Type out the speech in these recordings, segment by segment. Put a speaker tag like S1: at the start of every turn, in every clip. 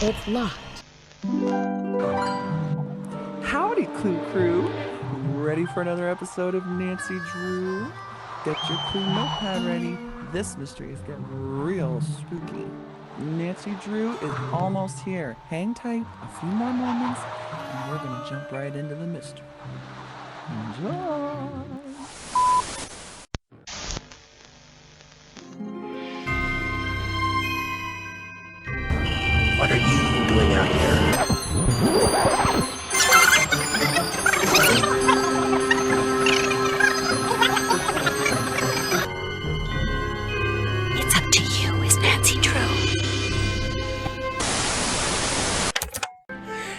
S1: It's locked.
S2: Howdy, Clue Crew! Ready for another episode of Nancy Drew? Get your Clue notepad ready. This mystery is getting real spooky. Nancy Drew is almost here. Hang tight, a few more moments, and we're gonna jump right into the mystery. Enjoy!
S3: What are you doing out here?
S4: It's up to you, is Nancy Drew.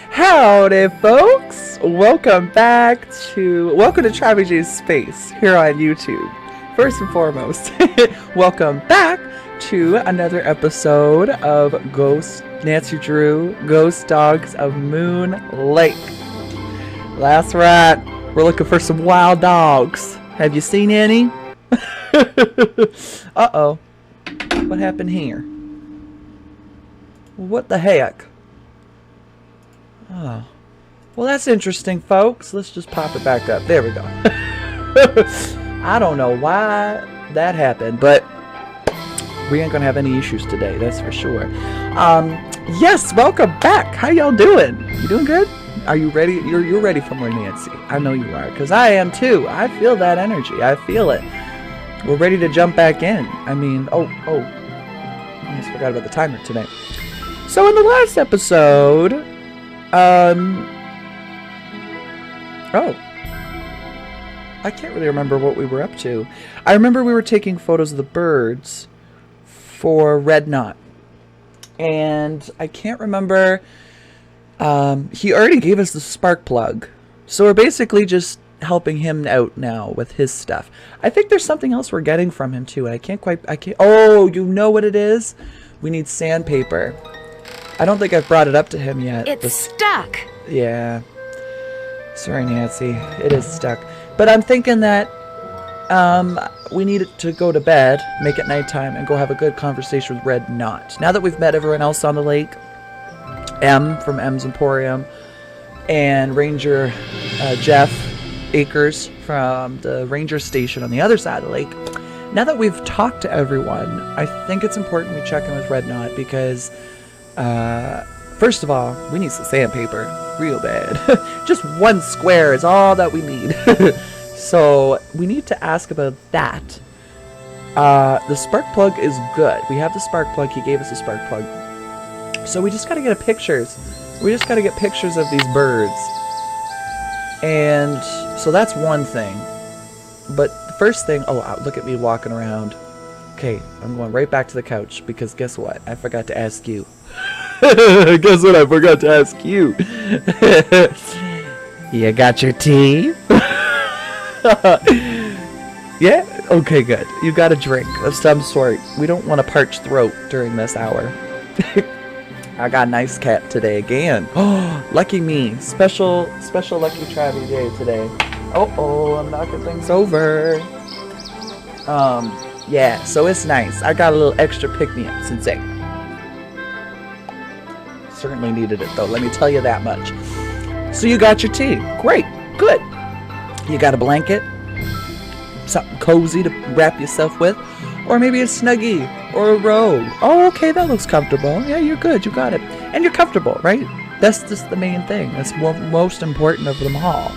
S2: Howdy, folks! Welcome to TravyJsSpace here on YouTube. First and foremost, welcome back to another episode of Nancy Drew, Ghost Dogs of Moon Lake. That's right, we're looking for some wild dogs. Have you seen any? Uh-oh. What happened here? What the heck? Oh. Well, that's interesting, folks. Let's just pop it back up. There we go. I don't know why that happened, but we ain't gonna have any issues today, that's for sure. Yes, welcome back. How y'all doing? You doing good? Are you ready? You're ready for more Nancy. I know you are, because I am too. I feel that energy. I feel it. We're ready to jump back in. I mean, I almost forgot about the timer today. So in the last episode, I can't really remember what we were up to. I remember we were taking photos of the birds for Red Knot. And I can't remember, he already gave us the spark plug. So we're basically just helping him out now with his stuff. I think there's something else we're getting from him too, and I can't, oh, you know what it is? We need sandpaper. I don't think I've brought it up to him yet.
S4: It's stuck.
S2: Yeah. Sorry, Nancy. It is stuck. But I'm thinking that we need to go to bed, make it nighttime, and go have a good conversation with Red Knot. Now that we've met everyone else on the lake, M from M's Emporium, and Ranger Jeff Akers from the ranger station on the other side of the lake, now that we've talked to everyone, I think it's important we check in with Red Knot because, first of all, we need some sandpaper real bad. Just one square is all that we need. So we need to ask about that. The spark plug is good. We have the spark plug. He gave us the spark plug. So we just got to get pictures. We just got to get pictures of these birds. And so that's one thing. But the first thing, look at me walking around. Okay, I'm going right back to the couch because guess what? I forgot to ask you. Guess what? I forgot to ask you. You got your tea? Yeah? Okay, good. You got a drink of some sort. We don't want a parched throat during this hour. I got a nice cap today again. Oh, lucky me. Special lucky TravyJ today. Oh, I'm knocking things over. Yeah, so it's nice. I got a little extra pick-me-up since certainly needed it though, let me tell you that much. So you got your tea. Great. Good. You got a blanket, something cozy to wrap yourself with, or maybe a Snuggie or a robe. Oh, okay, that looks comfortable. Yeah, you're good. You got it. And you're comfortable, right? That's just the main thing. That's most important of them all.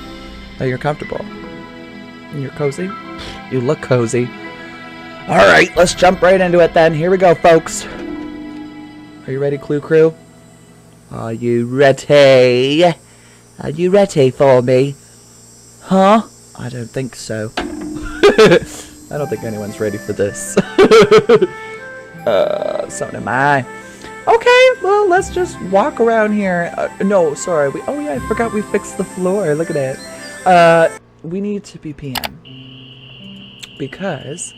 S2: That you're comfortable. And you're cozy. You look cozy. All right, let's jump right into it then. Here we go, folks. Are you ready, Clue Crew? Are you ready? Are you ready for me? Huh? I don't think so. I don't think anyone's ready for this. So am I. Okay, well, let's just walk around here. No, sorry. I forgot we fixed the floor. Look at it. We need to be PM. Because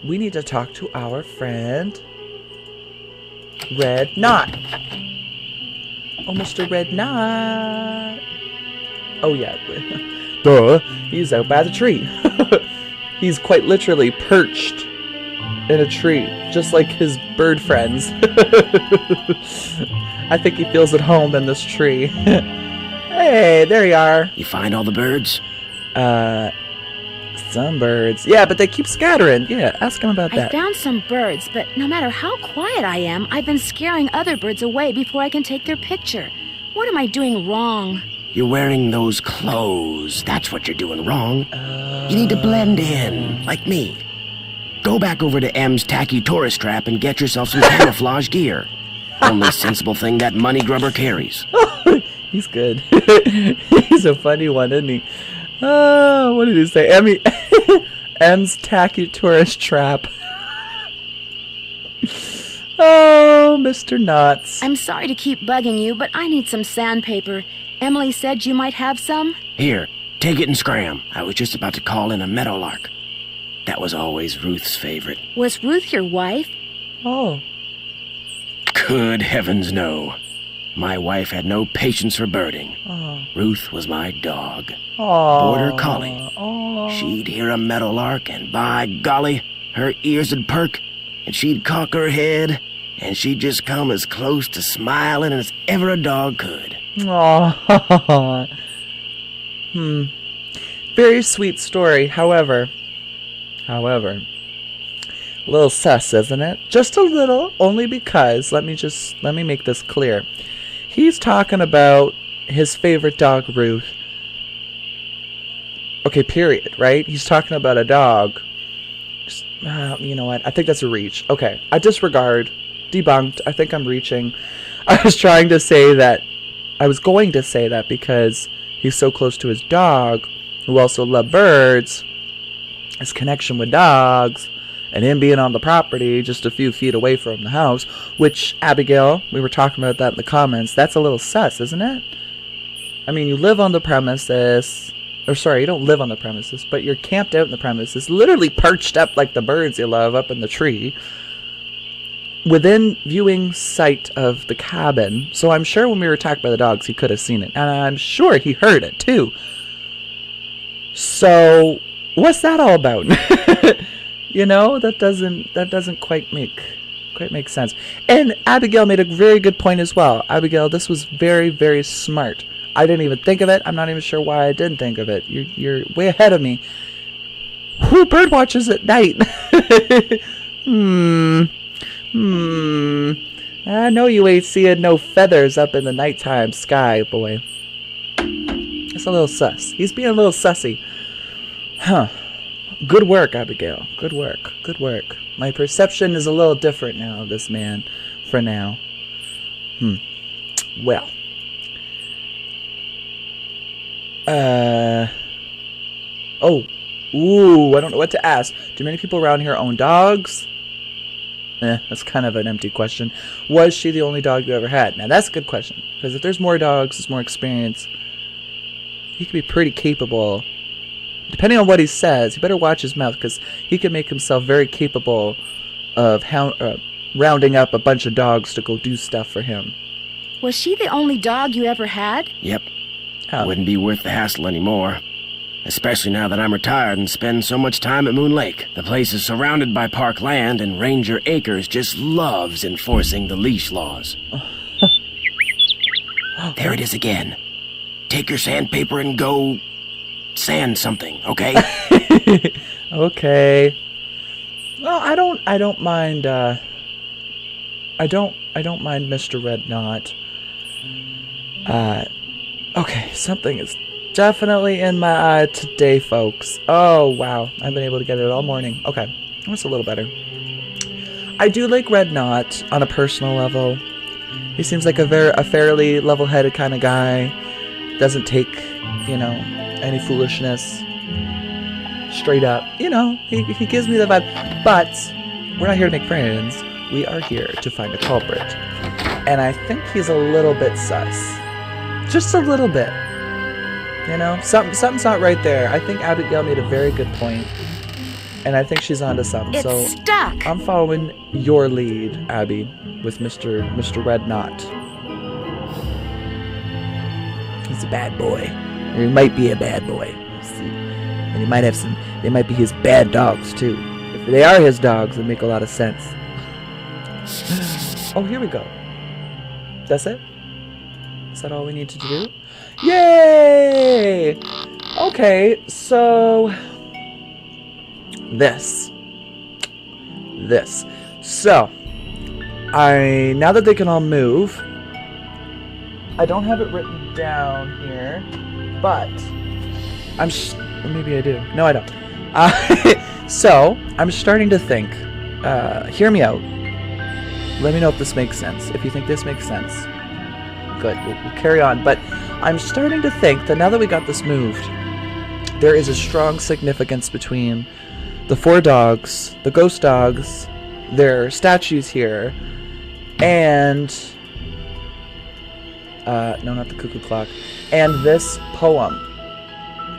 S2: we need to talk to our friend Red Knot. Oh, Mr. Red Knot. Oh, yeah. Duh. He's out by the tree. He's quite literally perched in a tree, just like his bird friends. I think he feels at home in this tree. Hey, there you are.
S3: You find all the birds?
S2: Some birds. Yeah, but they keep scattering. Yeah, ask him about
S4: I
S2: that.
S4: found some birds, but no matter how quiet I am, I've been scaring other birds away before I can take their picture. What am I doing wrong?
S3: You're wearing those clothes. That's what you're doing wrong. You need to blend in, like me. Go back over to M's tacky tourist trap and get yourself some camouflage gear. Only sensible thing that money grubber carries.
S2: He's good. He's a funny one, isn't he? Oh, what did he say? M's tacky tourist trap. Oh, Mr. Knots.
S4: I'm sorry to keep bugging you, but I need some sandpaper. Emily said you might have some.
S3: Here, take it and scram. I was just about to call in a meadowlark. That was always Ruth's favorite.
S4: Was Ruth your wife?
S2: Oh.
S3: Good heavens, no. My wife had no patience for birding.
S2: Oh.
S3: Ruth was my dog.
S2: Oh.
S3: Border collie.
S2: Oh.
S3: She'd hear a meadowlark, and by golly, her ears would perk, and she'd cock her head, and she'd just come as close to smiling as ever a dog could.
S2: Oh. Very sweet story. However, a little sus, isn't it? Just a little, only because, let me make this clear. He's talking about his favorite dog, Ruth. Okay, period, right? He's talking about a dog. Just, you know what? I think that's a reach. Okay, I disregard. Debunked. I think I'm reaching. I was going to say that because he's so close to his dog, who also loved birds, his connection with dogs, and him being on the property just a few feet away from the house, which, Abigail, we were talking about that in the comments, that's a little sus, isn't it? I mean, you live on the premises, or sorry, you don't live on the premises, but you're camped out in the premises, literally perched up like the birds you love up in the tree, within viewing sight of the cabin. So I'm sure when we were attacked by the dogs, he could have seen it, and I'm sure he heard it too. So what's that all about? You know, that doesn't quite make sense. And Abigail made a very good point as well. Abigail, this was very, very smart. I didn't even think of it. I'm not even sure why I didn't think of it. You're way ahead of me. Who bird watches at night? I know you ain't seeing no feathers up in the nighttime sky, boy. It's a little sus. He's being a little sussy. Huh. Good work, Abigail. Good work. Good work. My perception is a little different now of this man for now. Well. Ooh, I don't know what to ask. Do many people around here own dogs? That's kind of an empty question. Was she the only dog you ever had? Now, that's a good question. Because if there's more dogs, there's more experience. He could be pretty capable. Depending on what he says, he better watch his mouth, because he could make himself very capable of rounding up a bunch of dogs to go do stuff for him.
S4: Was she the only dog you ever had?
S3: Yep.
S2: How?
S3: Wouldn't be worth the hassle anymore. Especially now that I'm retired and spend so much time at Moon Lake. The place is surrounded by park land, and Ranger Acres just loves enforcing the leash laws. There it is again. Take your sandpaper and go sand something, okay?
S2: Okay. Well, I don't mind I don't mind Mr. Red Knot. Okay, something is definitely in my eye today, folks. Oh, wow. I've been able to get it all morning. Okay, that's a little better. I do like Red Knot on a personal level. He seems like a fairly level-headed kind of guy. Doesn't take, any foolishness straight up. He gives me the vibe. But we're not here to make friends. We are here to find a culprit. And I think he's a little bit sus. Just a little bit. Something's not right there. I think Abigail made a very good point. And I think she's onto something.
S4: It's
S2: so
S4: stuck.
S2: I'm following your lead, Abby, with Mr. Red Knot. He's a bad boy. Or he might be a bad boy. We'll see. And he might have they might be his bad dogs too. They are his dogs. That make a lot of sense. Oh, here we go. That's it? Is that all we need to do? Yay! Okay, so... This. So, now that they can all move, I don't have it written down here, but or maybe I do. No, I don't. So, I'm starting to think, hear me out. Let me know if this makes sense. If you think this makes sense, good, we'll carry on. But I'm starting to think that now that we got this moved, there is a strong significance between the 4 dogs, the ghost dogs, their statues here, and no, not the cuckoo clock, and this poem.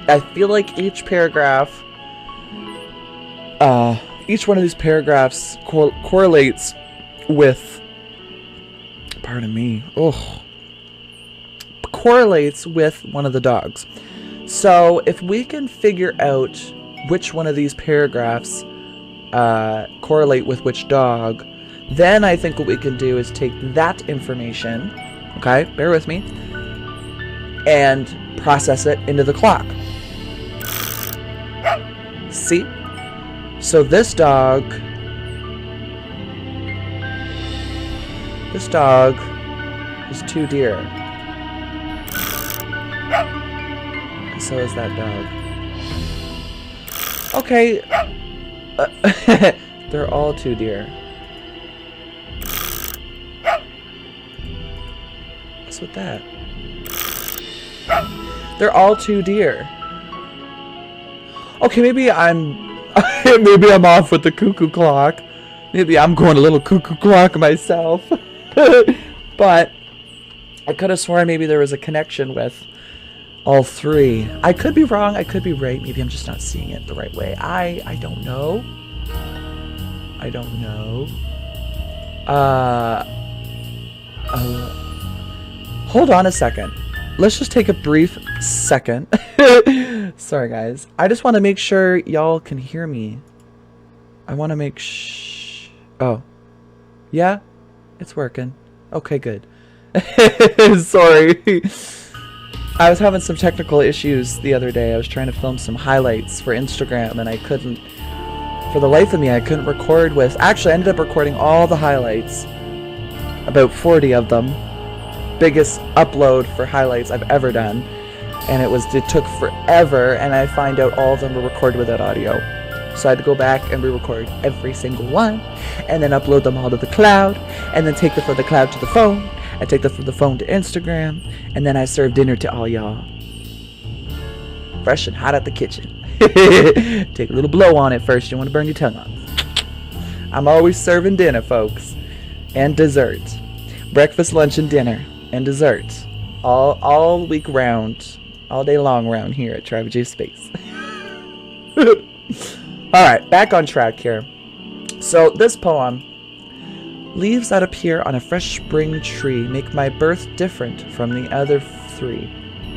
S2: I feel like each paragraph, each one of these paragraphs correlates with, pardon me, correlates with one of the dogs. So if we can figure out which one of these paragraphs correlate with which dog, then I think what we can do is take that information, okay, bear with me, and process it into the clock. See? So this dog is 2 deer. And so is that dog. Okay. They're all 2 deer. What's with that? They're all 2 deer. Okay, maybe I'm off with the cuckoo clock. Maybe I'm going a little cuckoo clock myself. But I could have sworn maybe there was a connection with all 3. I could be wrong, I could be right. Maybe I'm just not seeing it the right way. I don't know. I don't know. Hold on a second. Let's just take a brief second. Sorry, guys. I just want to make sure y'all can hear me. I want to make oh. Yeah? It's working. Okay, good. Sorry. I was having some technical issues the other day. I was trying to film some highlights for Instagram, and I couldn't, for the life of me, I couldn't record with... Actually, I ended up recording all the highlights. About 40 of them. Biggest upload for highlights I've ever done. And it took forever, and I find out all of them were recorded without audio. So I had to go back and re-record every single one, and then upload them all to the cloud, and then take them from the cloud to the phone, and take them from the phone to Instagram, and then I serve dinner to all y'all. Fresh and hot at the kitchen. Take a little blow on it first, you don't want to burn your tongue off. I'm always serving dinner, folks. And dessert. Breakfast, lunch, and dinner. And dessert. All week round. All day long round here at TravyJsSpace. Alright, back on track here. So, this poem. Leaves that appear on a fresh spring tree make my birth different from the other 3.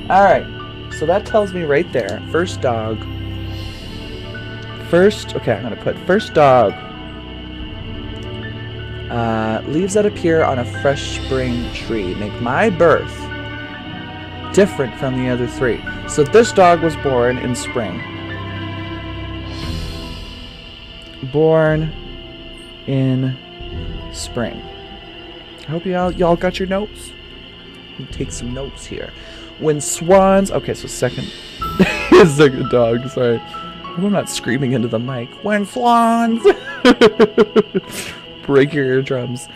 S2: Alright, so that tells me right there. First dog. Okay, I'm going to put first dog. Leaves that appear on a fresh spring tree make my birth different from the other 3. So this dog was born in spring. Born in spring. I hope y'all got your notes. Take some notes here. When swans... Okay, so second dog, sorry. I hope I'm not screaming into the mic. When swans... Break your eardrums.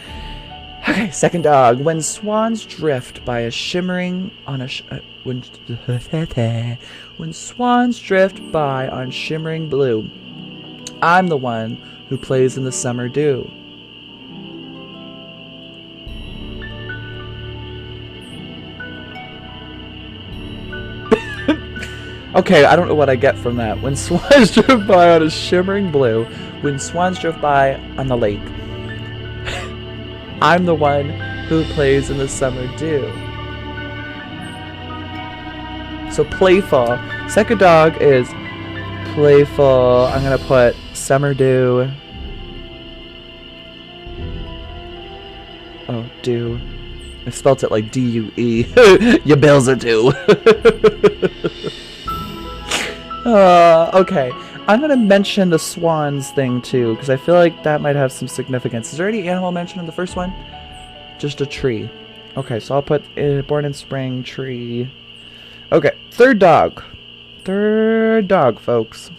S2: Okay, second dog. When swans drift by a shimmering on a... when swans drift by on shimmering blue, I'm the one who plays in the summer dew. Okay, I don't know what I get from that. When swans drift by on a shimmering blue, when swans drift by on the lake, I'm the one who plays in the summer dew. So playful. Second dog is playful. I'm gonna put summer dew. Oh, dew. I spelt it like D-U-E. Your bills are due. Okay. I'm going to mention the swans thing, too, because I feel like that might have some significance. Is there any animal mentioned in the first one? Just a tree. Okay, so I'll put born in spring, tree. Okay, third dog. Third dog, folks.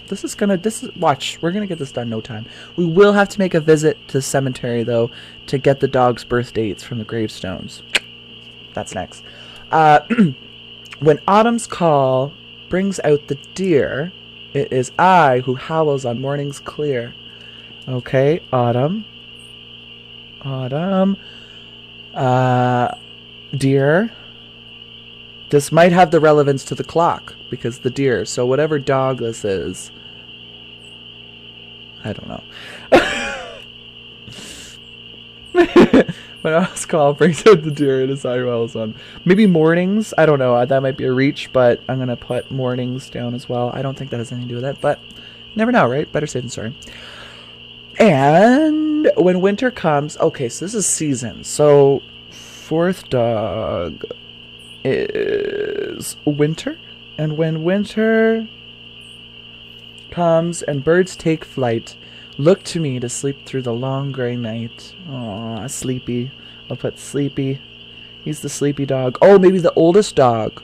S2: Watch, we're gonna get this done in no time. We will have to make a visit to the cemetery, though, to get the dog's birth dates from the gravestones. That's next. When autumn's call brings out the deer, it is I who howls on mornings clear. Okay, autumn. Autumn. Deer. This might have the relevance to the clock, because the deer. So whatever dog this is, I don't know. When I was called, brings out the deer, it is I who howls on. Maybe mornings? I don't know. That might be a reach, but I'm going to put mornings down as well. I don't think that has anything to do with it, but never know, right? Better safe than sorry. And when winter comes, okay, so this is season. So fourth dog is winter. And when winter comes and birds take flight, look to me to sleep through the long gray night. Aw, sleepy. I'll put sleepy. He's the sleepy dog. Oh, maybe the oldest dog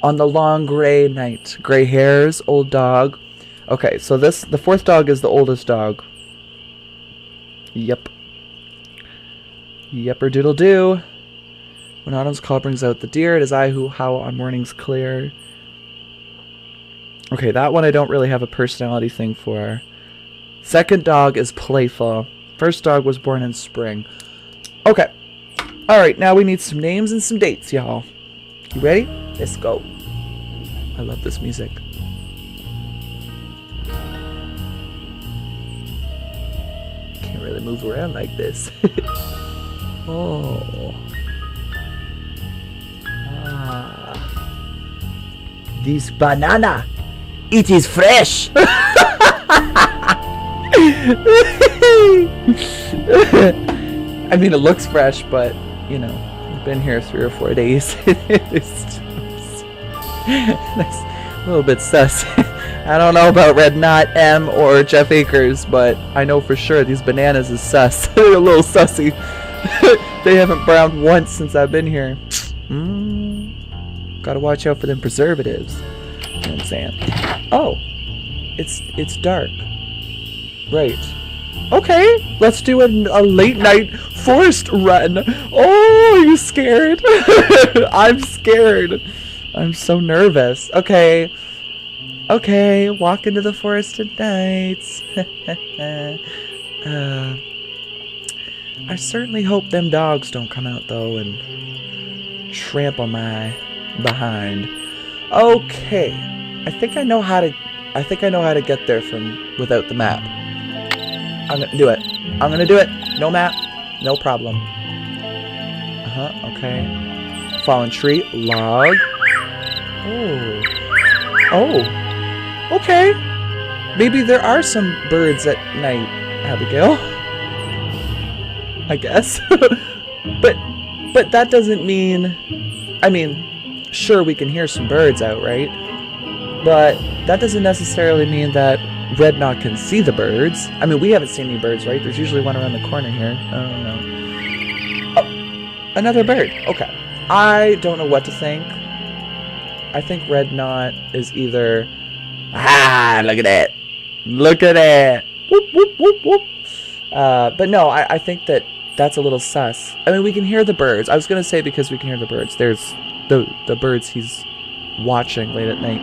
S2: on the long gray night. Gray hairs, old dog. Okay, so the fourth dog is the oldest dog. Yep. Yepper doodle doo. When autumn's call brings out the deer, it is I who howl on mornings clear. Okay, that one I don't really have a personality thing for. Second dog is playful. First dog was born in spring. Okay. Alright, now we need some names and some dates, y'all. You ready? Let's go. I love this music. Can't really move around like this. Oh. Ah. This banana. It is fresh. I mean, it looks fresh, but, you know, I've been here 3 or 4 days. It's a little bit sus. I don't know about Red Knot, M, or Jeff Akers, but I know for sure these bananas is sus. They're a little sussy. They haven't browned once since I've been here. Gotta watch out for them preservatives. You know what I'm saying? Oh, it's dark. Right. Okay, let's do a late night forest run. Oh, are you scared? I'm scared. I'm so nervous. Okay. Okay, walk into the forest at night. I certainly hope them dogs don't come out though and trample my behind. Okay. I think I know how to get there from without the map. I'm gonna do it. I'm gonna do it. No map, no problem. Okay. Fallen tree, log. Oh. Okay. Maybe there are some birds at night, Abigail. I guess. But that doesn't mean, I mean, sure we can hear some birds out, right? But that doesn't necessarily mean that Red Knot can see the birds. I mean, we haven't seen any birds, right? There's usually one around the corner here. I don't know. Oh, another bird. Okay. I don't know what to think. I think Red Knot is either... Ah, look at that. Look at that. Whoop, whoop, whoop, whoop. But no, I think that's a little sus. I mean, we can hear the birds. I was going to say because we can hear the birds. There's the birds he's watching late at night.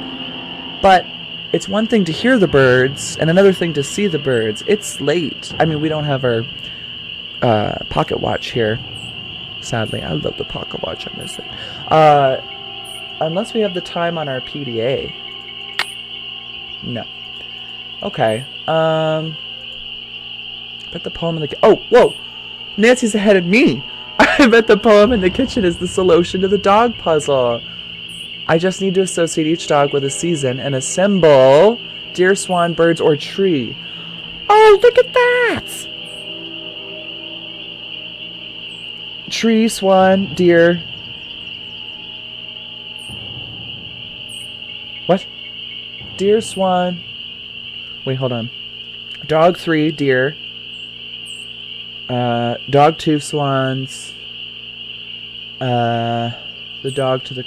S2: But it's one thing to hear the birds and another thing to see the birds. It's late. I mean, we don't have our pocket watch here. Sadly, I love the pocket watch. I miss it. Unless we have the time on our PDA. No. Okay. Bet the poem in the... Oh, whoa! Nancy's ahead of me! I bet the poem in the kitchen is the solution to the dog puzzle. I just need to associate each dog with a season and a symbol. Deer, swan, birds, or tree. Oh, look at that! Tree, swan, deer. What? Deer, swan. Wait, hold on. Dog 3, deer. Dog 2, swans. The dog to the...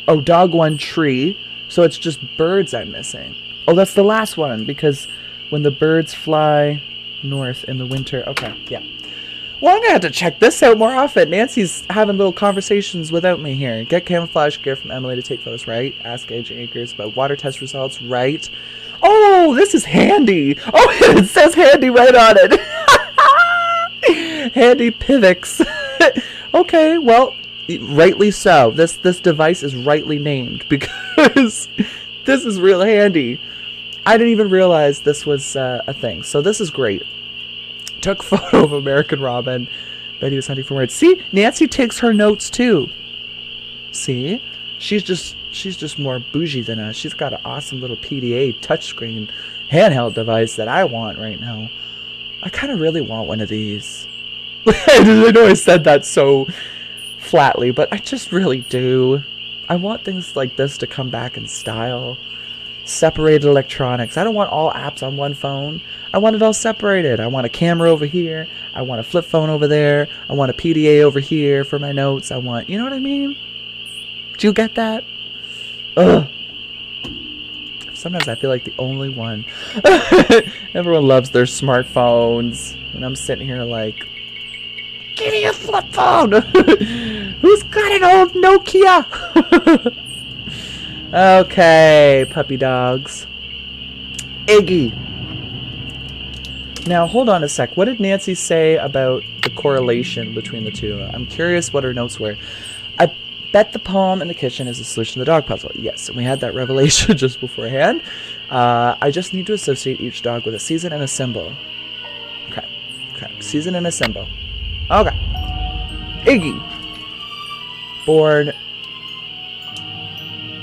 S2: Oh, dog 1, tree. So it's just birds I'm missing. Oh, that's the last one, because when the birds fly north in the winter... Okay, yeah. Well, I'm going to have to check this out more often. Nancy's having little conversations without me here. Get camouflage gear from Emily to take photos, right? Ask Agent Akers about water test results, right? Oh, this is handy. Oh, it says handy right on it. Handy Pivx. Okay, well, rightly so. This device is rightly named because this is real handy. I didn't even realize this was a thing. So this is great. Took photo of American Robin. Betty was hunting for words. See, Nancy takes her notes too. See, she's just more bougie than us. She's got an awesome little PDA touchscreen handheld device that I want right now. I kind of really want one of these. I know I said that so flatly, but I just really do. I want things like this to come back in style. Separated electronics. I don't want all apps on one phone. I want it all separated. I want a camera over here. I want a flip phone over there. I want a PDA over here for my notes. I want, you know what I mean? Do you get that? Ugh. Sometimes I feel like the only one. Everyone loves their smartphones. And I'm sitting here like, give me a flip phone! Who's got an old Nokia? Okay, puppy dogs. Iggy. Now, hold on a sec. What did Nancy say about the correlation between the two? I'm curious what her notes were. I bet the poem in the kitchen is the solution to the dog puzzle. Yes, and we had that revelation just beforehand. I just need to associate each dog with a season and a symbol. Okay. Season and a symbol. Okay. Iggy. Born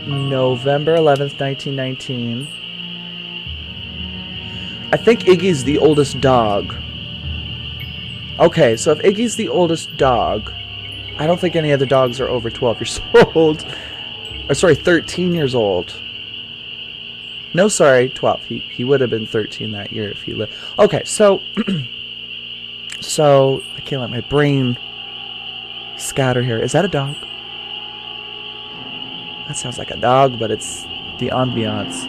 S2: November 11th, 1919. I think Iggy's the oldest dog. Okay, so if Iggy's the oldest dog, I don't think any other dogs are over 12 years old. Or sorry, 13 years old. No, sorry, 12. He would have been 13 that year if he lived. Okay, so... so, I can't let my brain scatter here. Is that a dog? That sounds like a dog, but it's the ambiance.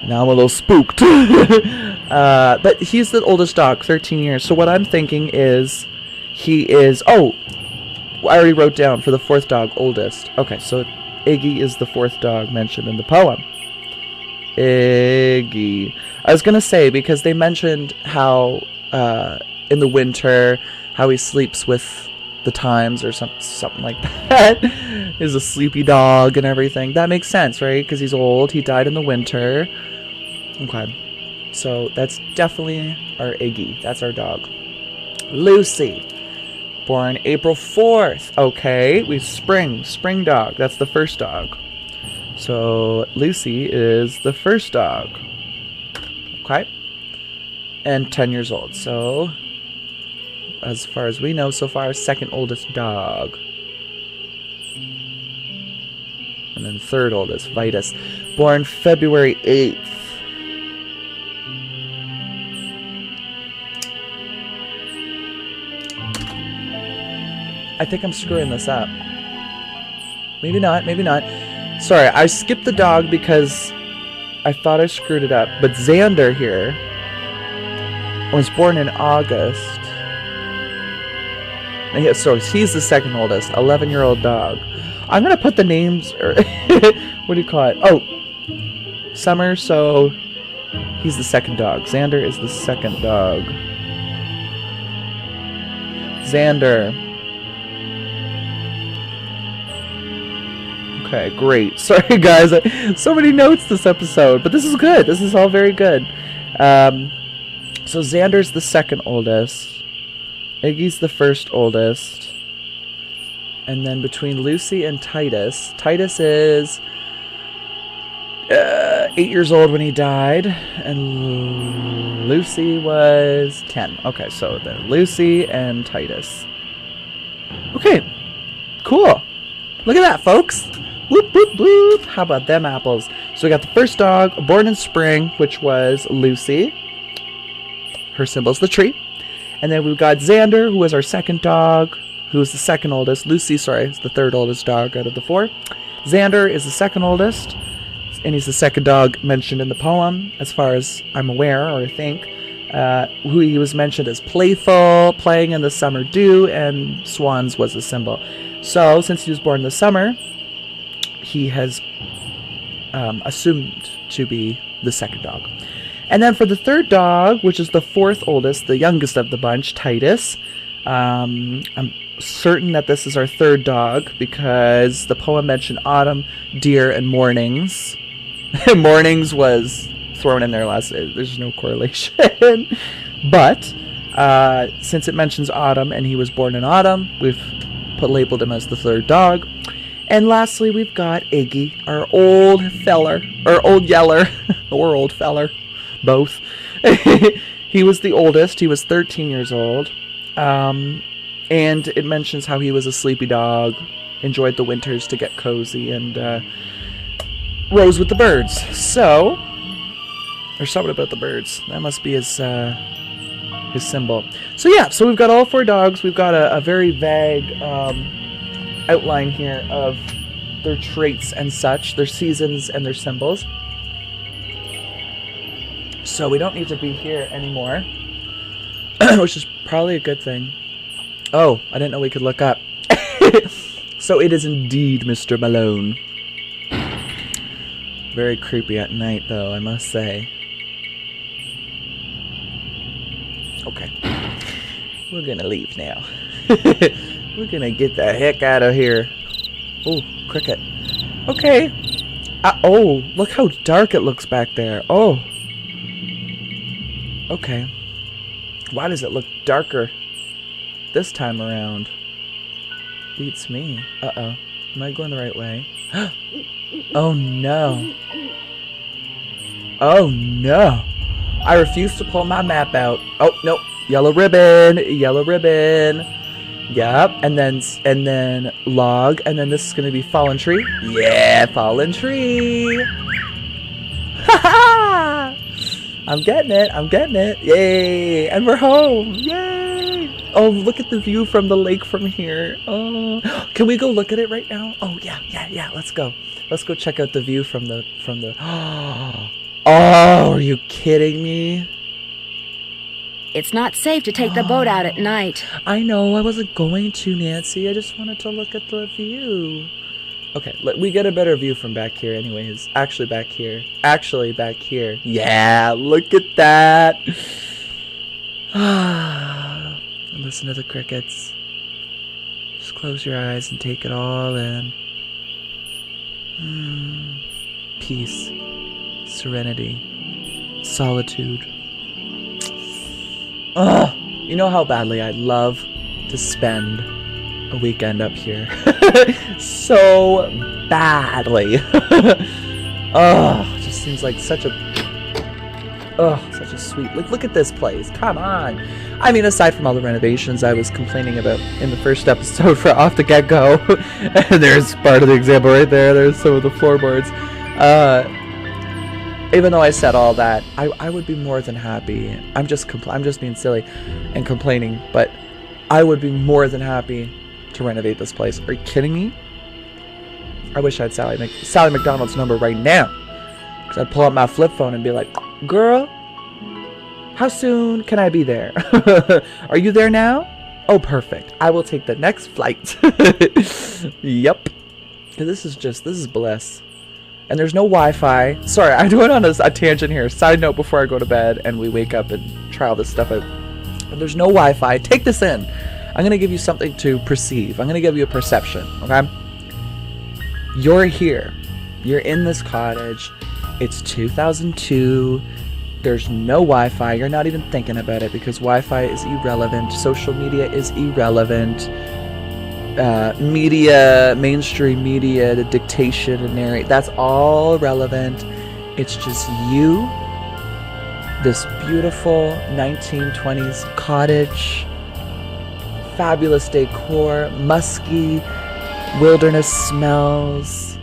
S2: Now I'm a little spooked. But he's the oldest dog, 13 years. So what I'm thinking is he is... Oh! I already wrote down for the fourth dog, oldest. Okay, so Iggy is the fourth dog mentioned in the poem. Iggy. I was going to say, because they mentioned how in the winter, how he sleeps with the times or something like that. Is a sleepy dog and everything. That makes sense, right? Because he's old. He died in the winter. Okay. So that's definitely our Iggy. That's our dog. Lucy. Born April 4th. Okay. We spring dog. That's the first dog. So Lucy is the first dog. Okay. And 10 years old. So as far as we know, so far, second oldest dog. And then third oldest, Vitus. Born February 8th. I think I'm screwing this up. Maybe not, maybe not. Sorry, I skipped the dog because I thought I screwed it up. But Xander here was born in August. So he's the second oldest, 11-year-old dog. I'm going to put the names, or what do you call it? Oh, Summer, so he's the second dog. Xander is the second dog. Xander. Okay, great. Sorry, guys. So many notes this episode, but this is good. This is all very good. So Xander's the second oldest. Iggy's the first oldest. And then between Lucy and Titus is 8 years old when he died, and Lucy was 10. Okay, so then Lucy and Titus. Okay, cool. Look at that, folks. Whoop, whoop, whoop. How about them apples? So we got the first dog, born in spring, which was Lucy. Her symbol's the tree. And then we've got Xander, who was our second dog, who is the second oldest. Lucy, sorry, is the third oldest dog out of the 4. Xander is the second oldest, and he's the second dog mentioned in the poem, as far as I'm aware, or I think. Who he was mentioned as playful, playing in the summer dew, and swans was the symbol. So, since he was born in the summer, he has assumed to be the second dog. And then for the third dog, which is the 4th oldest, the youngest of the bunch, Titus, I'm certain that this is our third dog because the poem mentioned autumn, deer, and mornings. Mornings was thrown in there last. There's no correlation. But since it mentions autumn and he was born in autumn, we've labeled him as the third dog. And lastly, we've got Iggy, our old feller, or old yeller, or old feller, both. He was the oldest. He was 13 years old. And it mentions how he was a sleepy dog, enjoyed the winters to get cozy, and rose with the birds. So, or something about the birds. That must be his symbol. So yeah, so we've got all 4 dogs. We've got a very vague outline here of their traits and such, their seasons and their symbols. So we don't need to be here anymore, which is probably a good thing. Oh, I didn't know we could look up. So it is indeed Mr. Malone. Very creepy at night, though, I must say. Okay. We're gonna leave now. We're gonna get the heck out of here. Oh, cricket. Okay. Oh, look how dark it looks back there. Oh. Okay. Why does it look darker this time around? Beats me. Uh-oh. Am I going the right way? Oh, no. Oh, no. I refuse to pull my map out. Oh, no. Yellow ribbon. Yellow ribbon. Yep. And then log. And then this is going to be fallen tree. Yeah, fallen tree. Ha-ha! I'm getting it. I'm getting it. Yay. And we're home. Yay. Oh, look at the view from the lake from here. Oh, can we go look at it right now? Oh, yeah. Let's go. Let's go check out the view from the. Oh, are you kidding me?
S4: It's not safe to take the boat out at night.
S2: I know. I wasn't going to, Nancy. I just wanted to look at the view. Okay, we get a better view from back here anyways. Actually back here. Yeah, look at that. Listen to the crickets. Just close your eyes and take it all in. Peace. Serenity. Solitude. You know how badly I'd love to spend a weekend up here. So badly. It just seems like such a sweet, look at this place. Come on. I mean, aside from all the renovations I was complaining about in the first episode for off the get-go, and there's part of the example right there. There's some of the floorboards. Even though I said all that, I would be more than happy. I'm just being silly and complaining, but I would be more than happy to renovate this place. Are you kidding me? I wish I had Sally McDonald's number right now, because I'd pull out my flip phone and be like, girl, how soon can I be there? Are you there now? Oh, perfect. I will take the next flight. Yep. This is bliss. And there's no Wi-Fi. Sorry, I'm going on a tangent here. Side note before I go to bed and we wake up and try all this stuff out. But there's no Wi-Fi. Take this in. I'm going to give you something to perceive. I'm going to give you a perception, okay? You're here. You're in this cottage. It's 2002. There's no Wi-Fi. You're not even thinking about it because Wi-Fi is irrelevant. Social media is irrelevant. Mainstream media, the dictation and narrate, that's all relevant. It's just you, this beautiful 1920s cottage, fabulous decor, musky wilderness smells.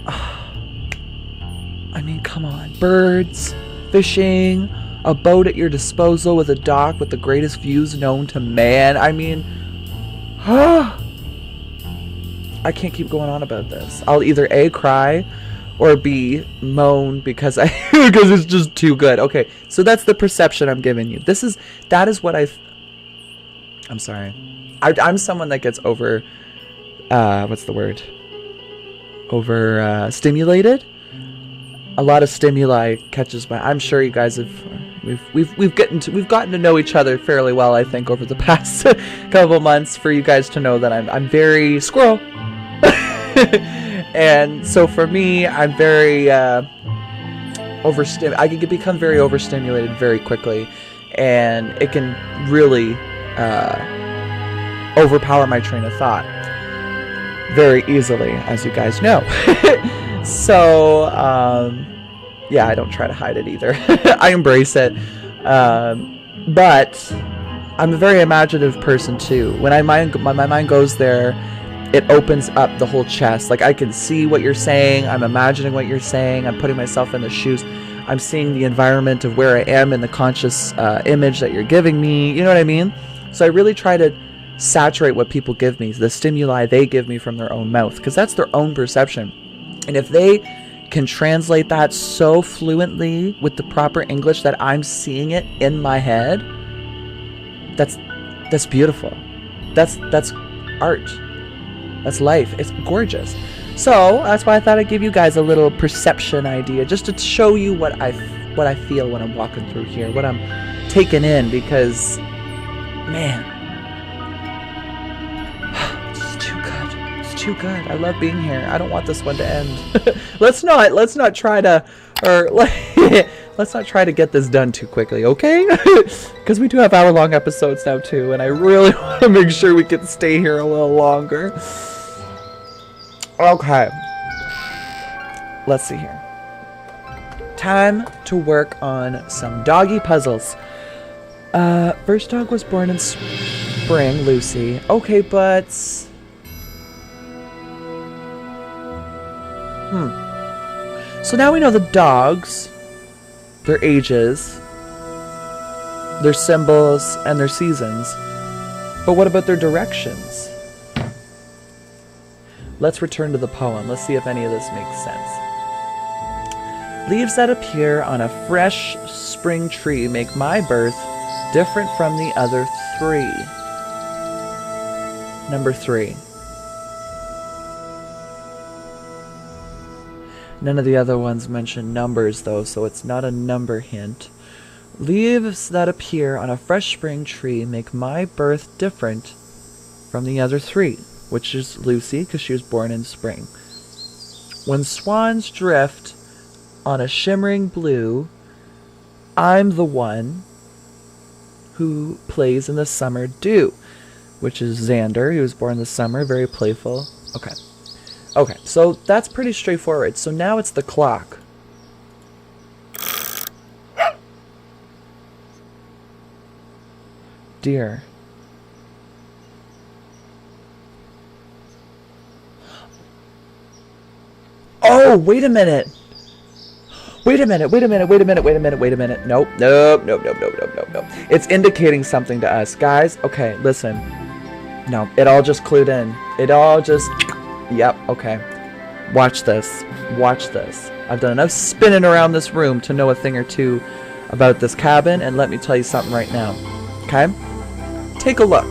S2: I mean, come on. Birds, fishing, a boat at your disposal with a dock with the greatest views known to man. I mean, I can't keep going on about this. I'll either A, cry, or B, moan because because it's just too good. Okay, so that's the perception I'm giving you. That is what I'm sorry. I'm someone that gets over, what's the word? Over stimulated. A lot of stimuli catches my. I'm sure you guys have. We've gotten to know each other fairly well. I think over the past couple months, for you guys to know that I'm very squirrel. And so for me, I'm very I can become very overstimulated very quickly, and it can really overpower my train of thought very easily, as you guys know. So yeah, I don't try to hide it either. I embrace it, but I'm a very imaginative person too. When my mind goes there, it opens up the whole chest. Like, I can see what you're saying. I'm imagining what you're saying. I'm putting myself in the shoes. I'm seeing the environment of where I am in the conscious image that you're giving me. You know what I mean? So I really try to saturate what people give me, the stimuli they give me from their own mouth, because that's their own perception. And if they can translate that so fluently with the proper English that I'm seeing it in my head, that's beautiful. That's art. That's life. It's gorgeous. So that's why I thought I'd give you guys a little perception idea, just to show you what I feel when I'm walking through here, what I'm taking in, because, man, it's just too good. It's too good. I love being here. I don't want this one to end. Let's not try to get this done too quickly, okay? Because we do have hour-long episodes now too, and I really want to make sure we can stay here a little longer. Okay. Let's see here. Time to work on some doggy puzzles. First dog was born in spring, Lucy. Okay, but... So now we know the dogs, their ages, their symbols, and their seasons. But what about their directions? Let's return to the poem. Let's see if any of this makes sense. Leaves that appear on a fresh spring tree make my birth different from the other three. Number 3. None of the other ones mention numbers, though, so it's not a number hint. Leaves that appear on a fresh spring tree make my birth different from the other 3, which is Lucy, because she was born in spring. When swans drift on a shimmering blue, I'm the one who plays in the summer dew, which is Xander. He was born in the summer, very playful. Okay, so that's pretty straightforward. So now it's the clock. Dear. Oh, wait a minute. Nope. It's indicating something to us. Guys, okay, listen. No, it all just clued in. Yep, okay. Watch this. I've done enough spinning around this room to know a thing or two about this cabin, and let me tell you something right now. Okay? Take a look.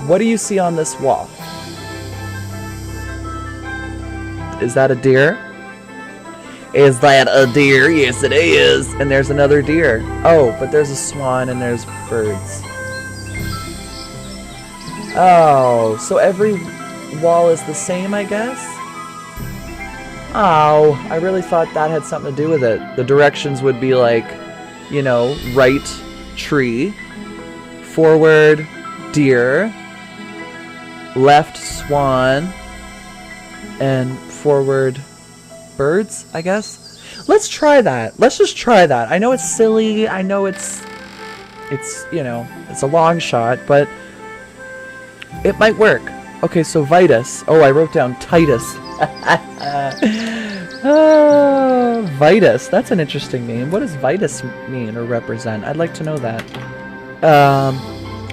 S2: What do you see on this wall? Is that a deer? Is that a deer? Yes, it is. And there's another deer. Oh, but there's a swan and there's birds. Oh, so every wall is the same, I guess? Oh, I really thought that had something to do with it. The directions would be like, you know, right tree, forward deer, left swan, and forward birds, I guess. Let's try that. Let's just try that. I know it's silly. I know it's you know, it's a long shot, but it might work. Okay, so Vitus. Oh, I wrote down Titus. Vitus. That's an interesting name. What does Vitus mean or represent? I'd like to know that.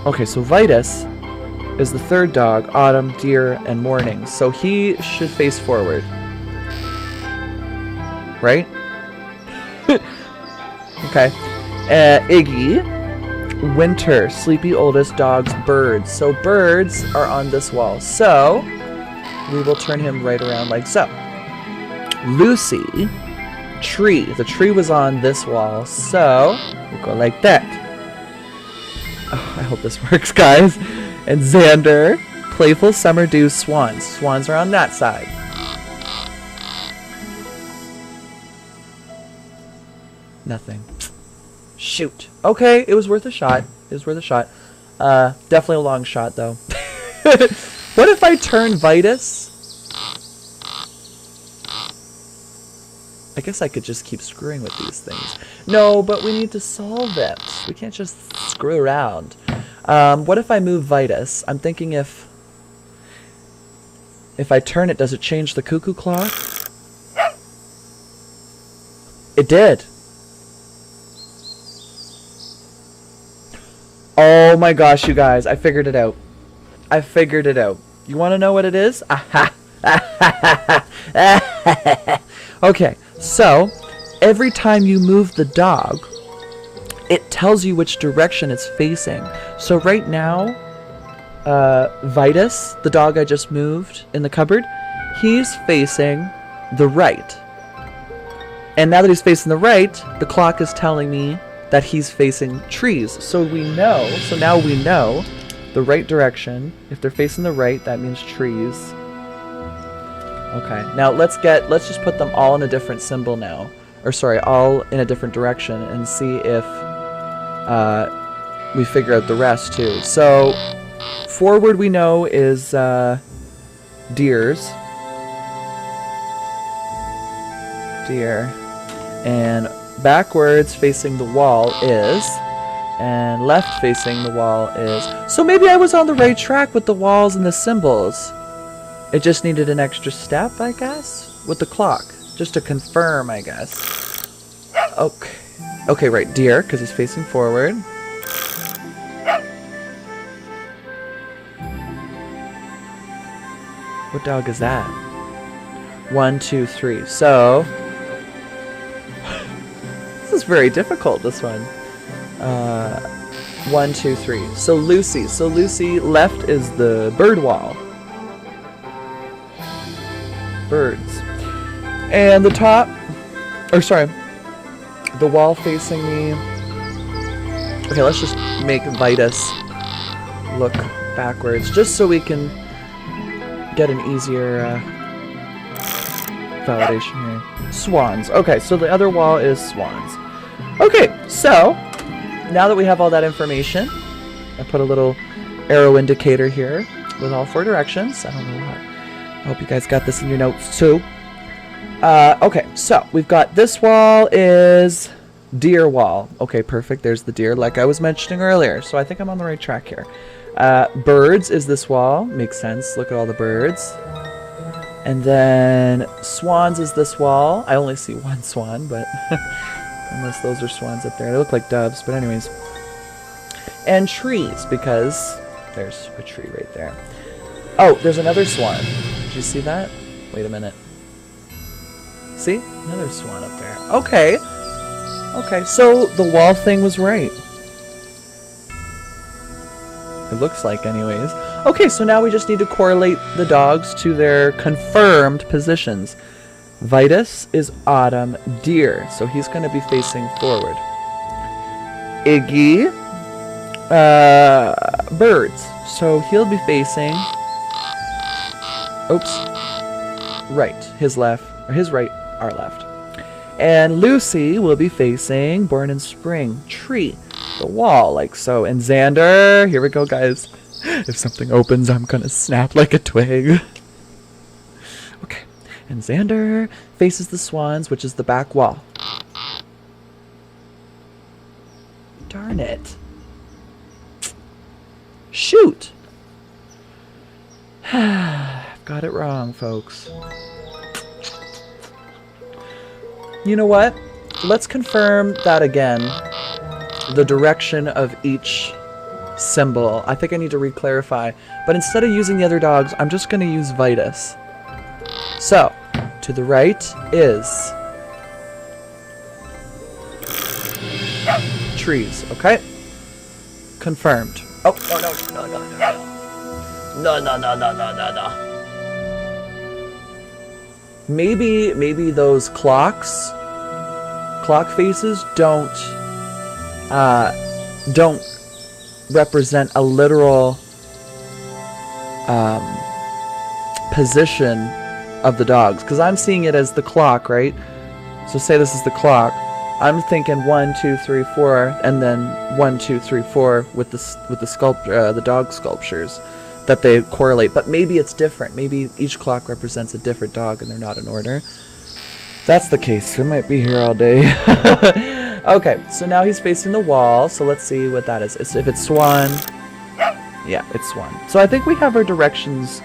S2: Okay, so Vitus is the third dog, autumn, deer, and morning. So he should face forward. Right? Okay. Iggy, winter, sleepy oldest, dogs, birds. So birds are on this wall. So we will turn him right around like so. Lucy, tree. The tree was on this wall. So we'll go like that. Oh, I hope this works, guys. And Xander, playful summer dew, swans. Swans are on that side. Nothing. Shoot. Okay, it was worth a shot. It was worth a shot. Definitely a long shot, though. What if I turn Vitus? I guess I could just keep screwing with these things. No, but we need to solve it. We can't just screw around. What if I move Vitus? I'm thinking if I turn it, does it change the cuckoo clock? It did. Oh my gosh, you guys, I figured it out. I figured it out. You want to know what it is? Aha! Okay, so every time you move the dog, it tells you which direction it's facing. So right now, Vitus, the dog I just moved in the cupboard, he's facing the right. And now that he's facing the right, the clock is telling me that he's facing trees. So now we know the right direction. If they're facing the right, that means trees. Okay, now let's just put them all in a different symbol now. Or sorry, all in a different direction and see if we figure out the rest too. So forward we know is deers. Deer. And backwards facing the wall is, and left facing the wall is. So maybe I was on the right track with the walls and the symbols. It just needed an extra step, I guess, with the clock, just to confirm, I guess. Okay, okay, right, deer, because he's facing forward. What dog is that? 1, 2, 3. So this is very difficult, this one. 1, 2, 3. So Lucy. So Lucy, left is the bird wall. Birds. And the top, or sorry, the wall facing me. Okay, let's just make Vitus look backwards, just so we can get an easier validation here. Swans. Okay, so the other wall is swans. Okay, so now that we have all that information, I put a little arrow indicator here with all 4 directions. I don't know how. I hope you guys got this in your notes too. Okay, so we've got this wall is deer wall. Okay, perfect. There's the deer like I was mentioning earlier. So I think I'm on the right track here. Birds is this wall. Makes sense. Look at all the birds. And then swans is this wall. I only see one swan, but unless those are swans up there. They look like doves, but anyways. And trees, because there's a tree right there. Oh, there's another swan. Did you see that? Wait a minute. See? Another swan up there. Okay. Okay, so the wall thing was right. It looks like, anyways. Okay, so now we just need to correlate the dogs to their confirmed positions. Vitus is autumn, deer, so he's going to be facing forward. Iggy, birds, so he'll be facing, oops, right, his left, or his right, our left. And Lucy will be facing born in spring, tree, the wall, like so. And Xander, here we go, guys. If something opens, I'm gonna snap like a twig. Okay. And Xander faces the swans, which is the back wall. Darn it. Shoot! Got it wrong, folks. You know what? Let's confirm that again. The direction of each symbol. I think I need to re-clarify. But instead of using the other dogs, I'm just going to use Vitus. So, to the right is trees, okay? Confirmed. Oh, no. Maybe those clock faces don't represent a literal position of the dogs, because I'm seeing it as the clock, right? So say this is the clock. I'm thinking 1, 2, 3, 4, and then 1, 2, 3, 4 with the dog sculptures that they correlate. But maybe it's different. Maybe each clock represents a different dog, and they're not in order. If that's the case, we might be here all day. Okay, so now he's facing the wall. So let's see what that is. If it's swan, yeah, it's swan. So I think we have our directions.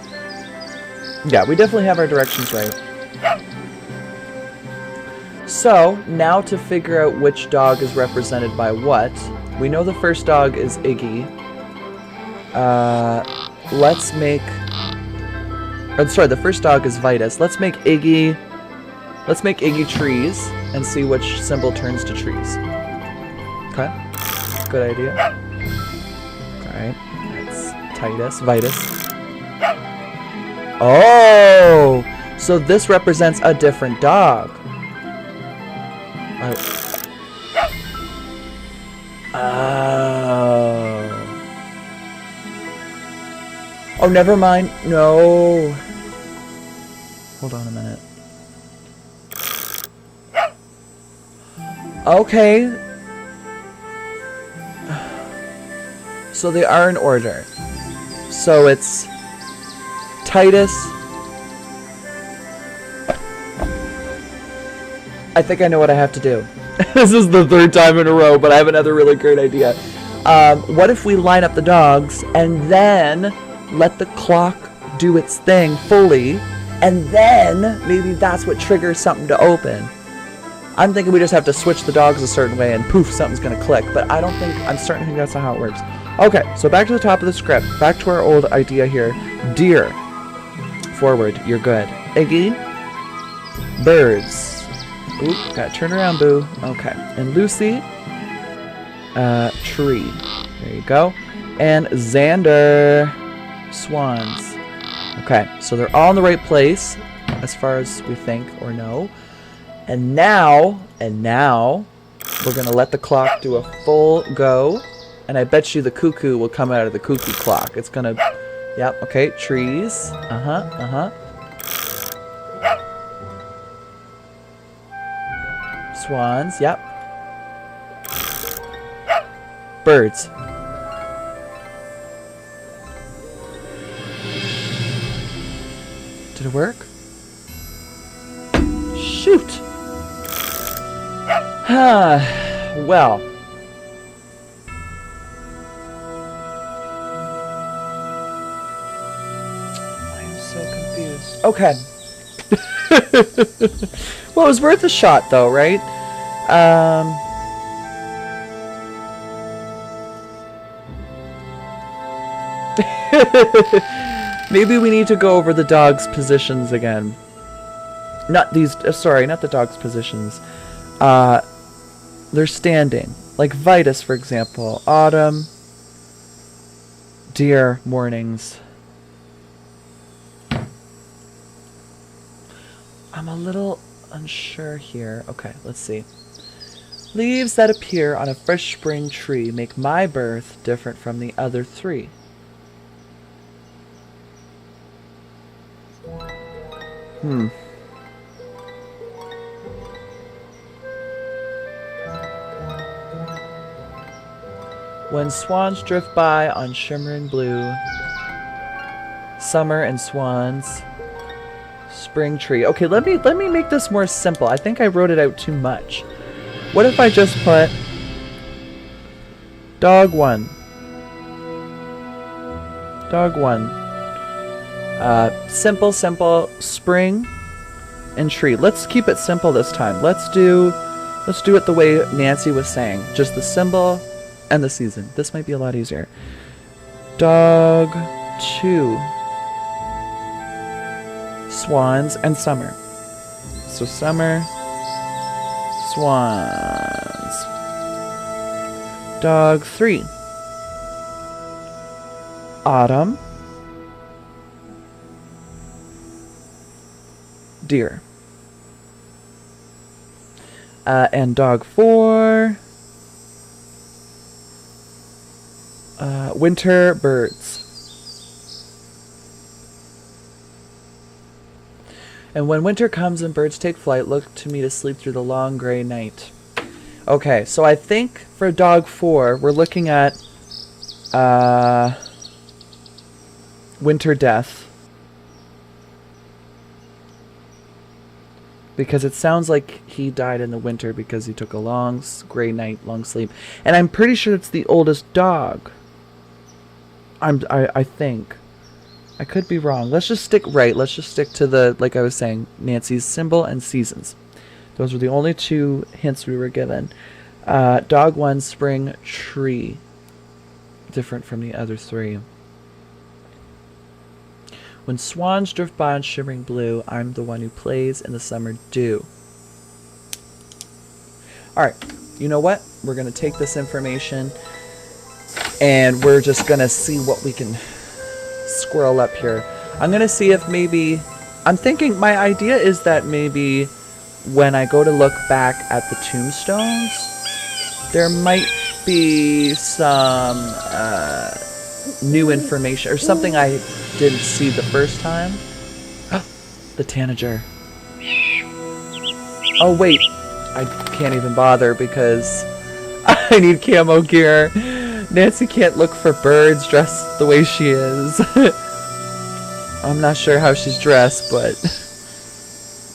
S2: Yeah, we definitely have our directions right. So, now to figure out which dog is represented by what, we know the first dog is Iggy. The first dog is Vitus. Let's make Iggy trees and see which symbol turns to trees. Okay, good idea. Alright, that's Vitus. Oh, so this represents a different dog. Oh, never mind. No. Hold on a minute. Okay. So they are in order. So it's Titus. I think I know what I have to do. This is the third time in a row, but I have another really great idea. What if we line up the dogs and then let the clock do its thing fully, and then maybe that's what triggers something to open? I'm thinking we just have to switch the dogs a certain way and poof, something's gonna click, but I'm starting to think that's not how it works. Okay, so back to the top of the script. Back to our old idea here. Deer. Forward, you're good. Iggy. Birds. Oop, gotta turn around, boo. Okay. And Lucy. Tree. There you go. And Xander. Swans. Okay, so they're all in the right place, as far as we think or know. And now, we're gonna let the clock do a full go. And I bet you the cuckoo will come out of the cuckoo clock. It's gonna, yep, okay, trees. Swans, yep. Birds. Did it work? Shoot! Well. I am so confused. Okay. Well, it was worth a shot, though, right? Maybe we need to go over the dog's positions again. Not these, sorry, not the dog's positions. They're standing. Like Vitus, for example. Autumn. Deer. Mornings. I'm a little unsure here. Okay, let's see. Leaves that appear on a fresh spring tree make my birth different from the other three. When swans drift by on shimmering blue, summer and swans spring tree. Okay, let me make this more simple. I think I wrote it out too much. What if I just put dog 1? Dog 1. Simple, spring and tree. Let's keep it simple this time. Let's do it the way Nancy was saying. Just the symbol and the season. This might be a lot easier. Dog 2. Swans and summer. So summer, swans. Dog 3. Autumn, deer. And dog 4, winter birds. And when winter comes and birds take flight, look to me to sleep through the long gray night. Okay, so I think for dog 4, we're looking at winter death. Because it sounds like he died in the winter because he took a long gray night, long sleep. And I'm pretty sure it's the oldest dog. I think. I could be wrong. Let's just stick right. Let's just stick to the, like I was saying, Nancy's symbol and seasons. Those were the only 2 hints we were given. Dog 1, spring tree. Different from the other 3. When swans drift by on shimmering blue, I'm the one who plays in the summer dew. Alright, you know what? We're going to take this information and we're just going to see what we can squirrel up here. I'm going to see if maybe... I'm thinking, my idea is that maybe when I go to look back at the tombstones, there might be some new information or something I didn't see the first time. The tanager. Oh wait, I can't even bother because I need camo gear. Nancy can't look for birds dressed the way she is. I'm not sure how she's dressed, but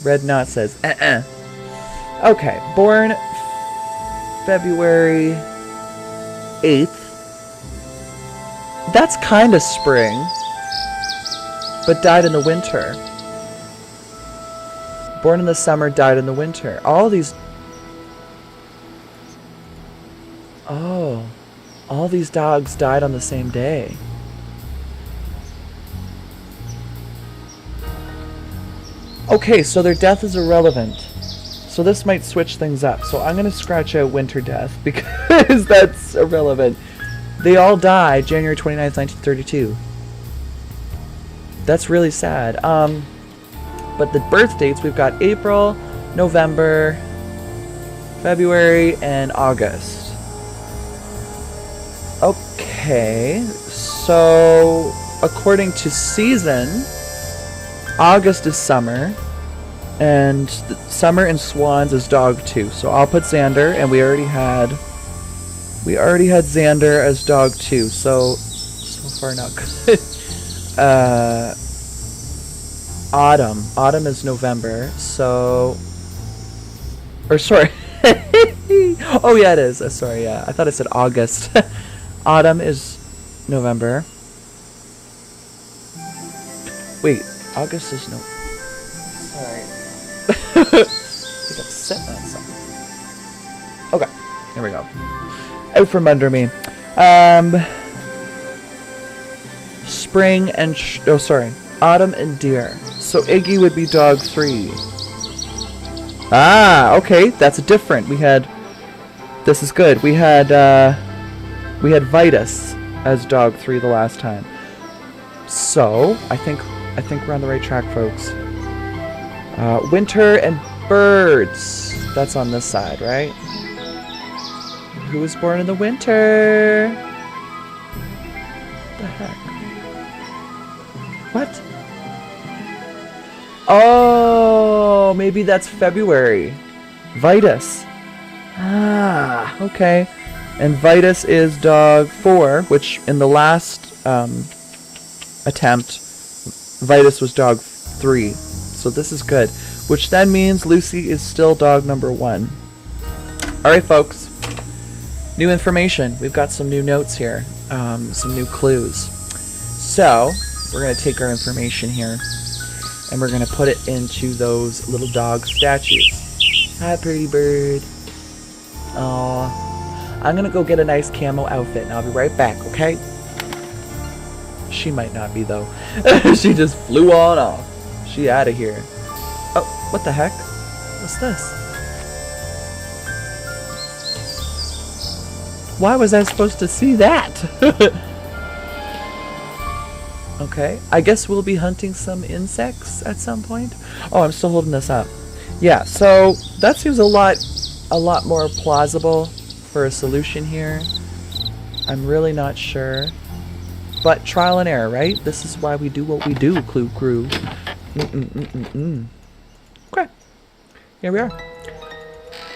S2: Red Knot says Okay, born February 8th. That's kind of spring, but died in the winter. Born in the summer, died in the winter. All these dogs died on the same day. Okay, so their death is irrelevant. So this might switch things up. So I'm going to scratch out winter death because that's irrelevant. They all died January 29th, 1932. That's really sad. But the birth dates, we've got April, November, February, and August. Okay, so according to season, August is summer, and summer and swans is dog 2. So I'll put Xander, and we already had Xander as dog 2. So far not good. Autumn. Autumn is November. So, or sorry. Oh yeah, it is. Sorry, yeah. I thought it said August. Autumn is November. Wait, August is no. Sorry. I think I'm sitting on something. Okay, here we go. Out from under me. Spring and autumn and deer. So Iggy would be dog 3. Ah, okay, that's different. This is good. We had Vitus as dog 3 the last time. So I think we're on the right track, folks. Winter and birds. That's on this side, right? Who was born in the winter? What the heck? What? Oh, maybe that's February. Vitus. Ah, okay. And Vitus is dog 4, which in the last attempt, Vitus was dog 3. So this is good. Which then means Lucy is still dog number 1. Alright, folks. New information. We've got some new notes here. Some new clues. So, we're going to take our information here. And we're going to put it into those little dog statues. Hi, pretty bird. Aww. I'm going to go get a nice camo outfit, and I'll be right back, okay? She might not be, though. She just flew on off. She out of here. Oh, what the heck? What's this? Why was I supposed to see that? Okay, I guess we'll be hunting some insects at some point. Oh, I'm still holding this up. Yeah, so that seems a lot more plausible for a solution here. I'm really not sure. But trial and error, right? This is why we do what we do, Clue Crew. Okay. Here we are.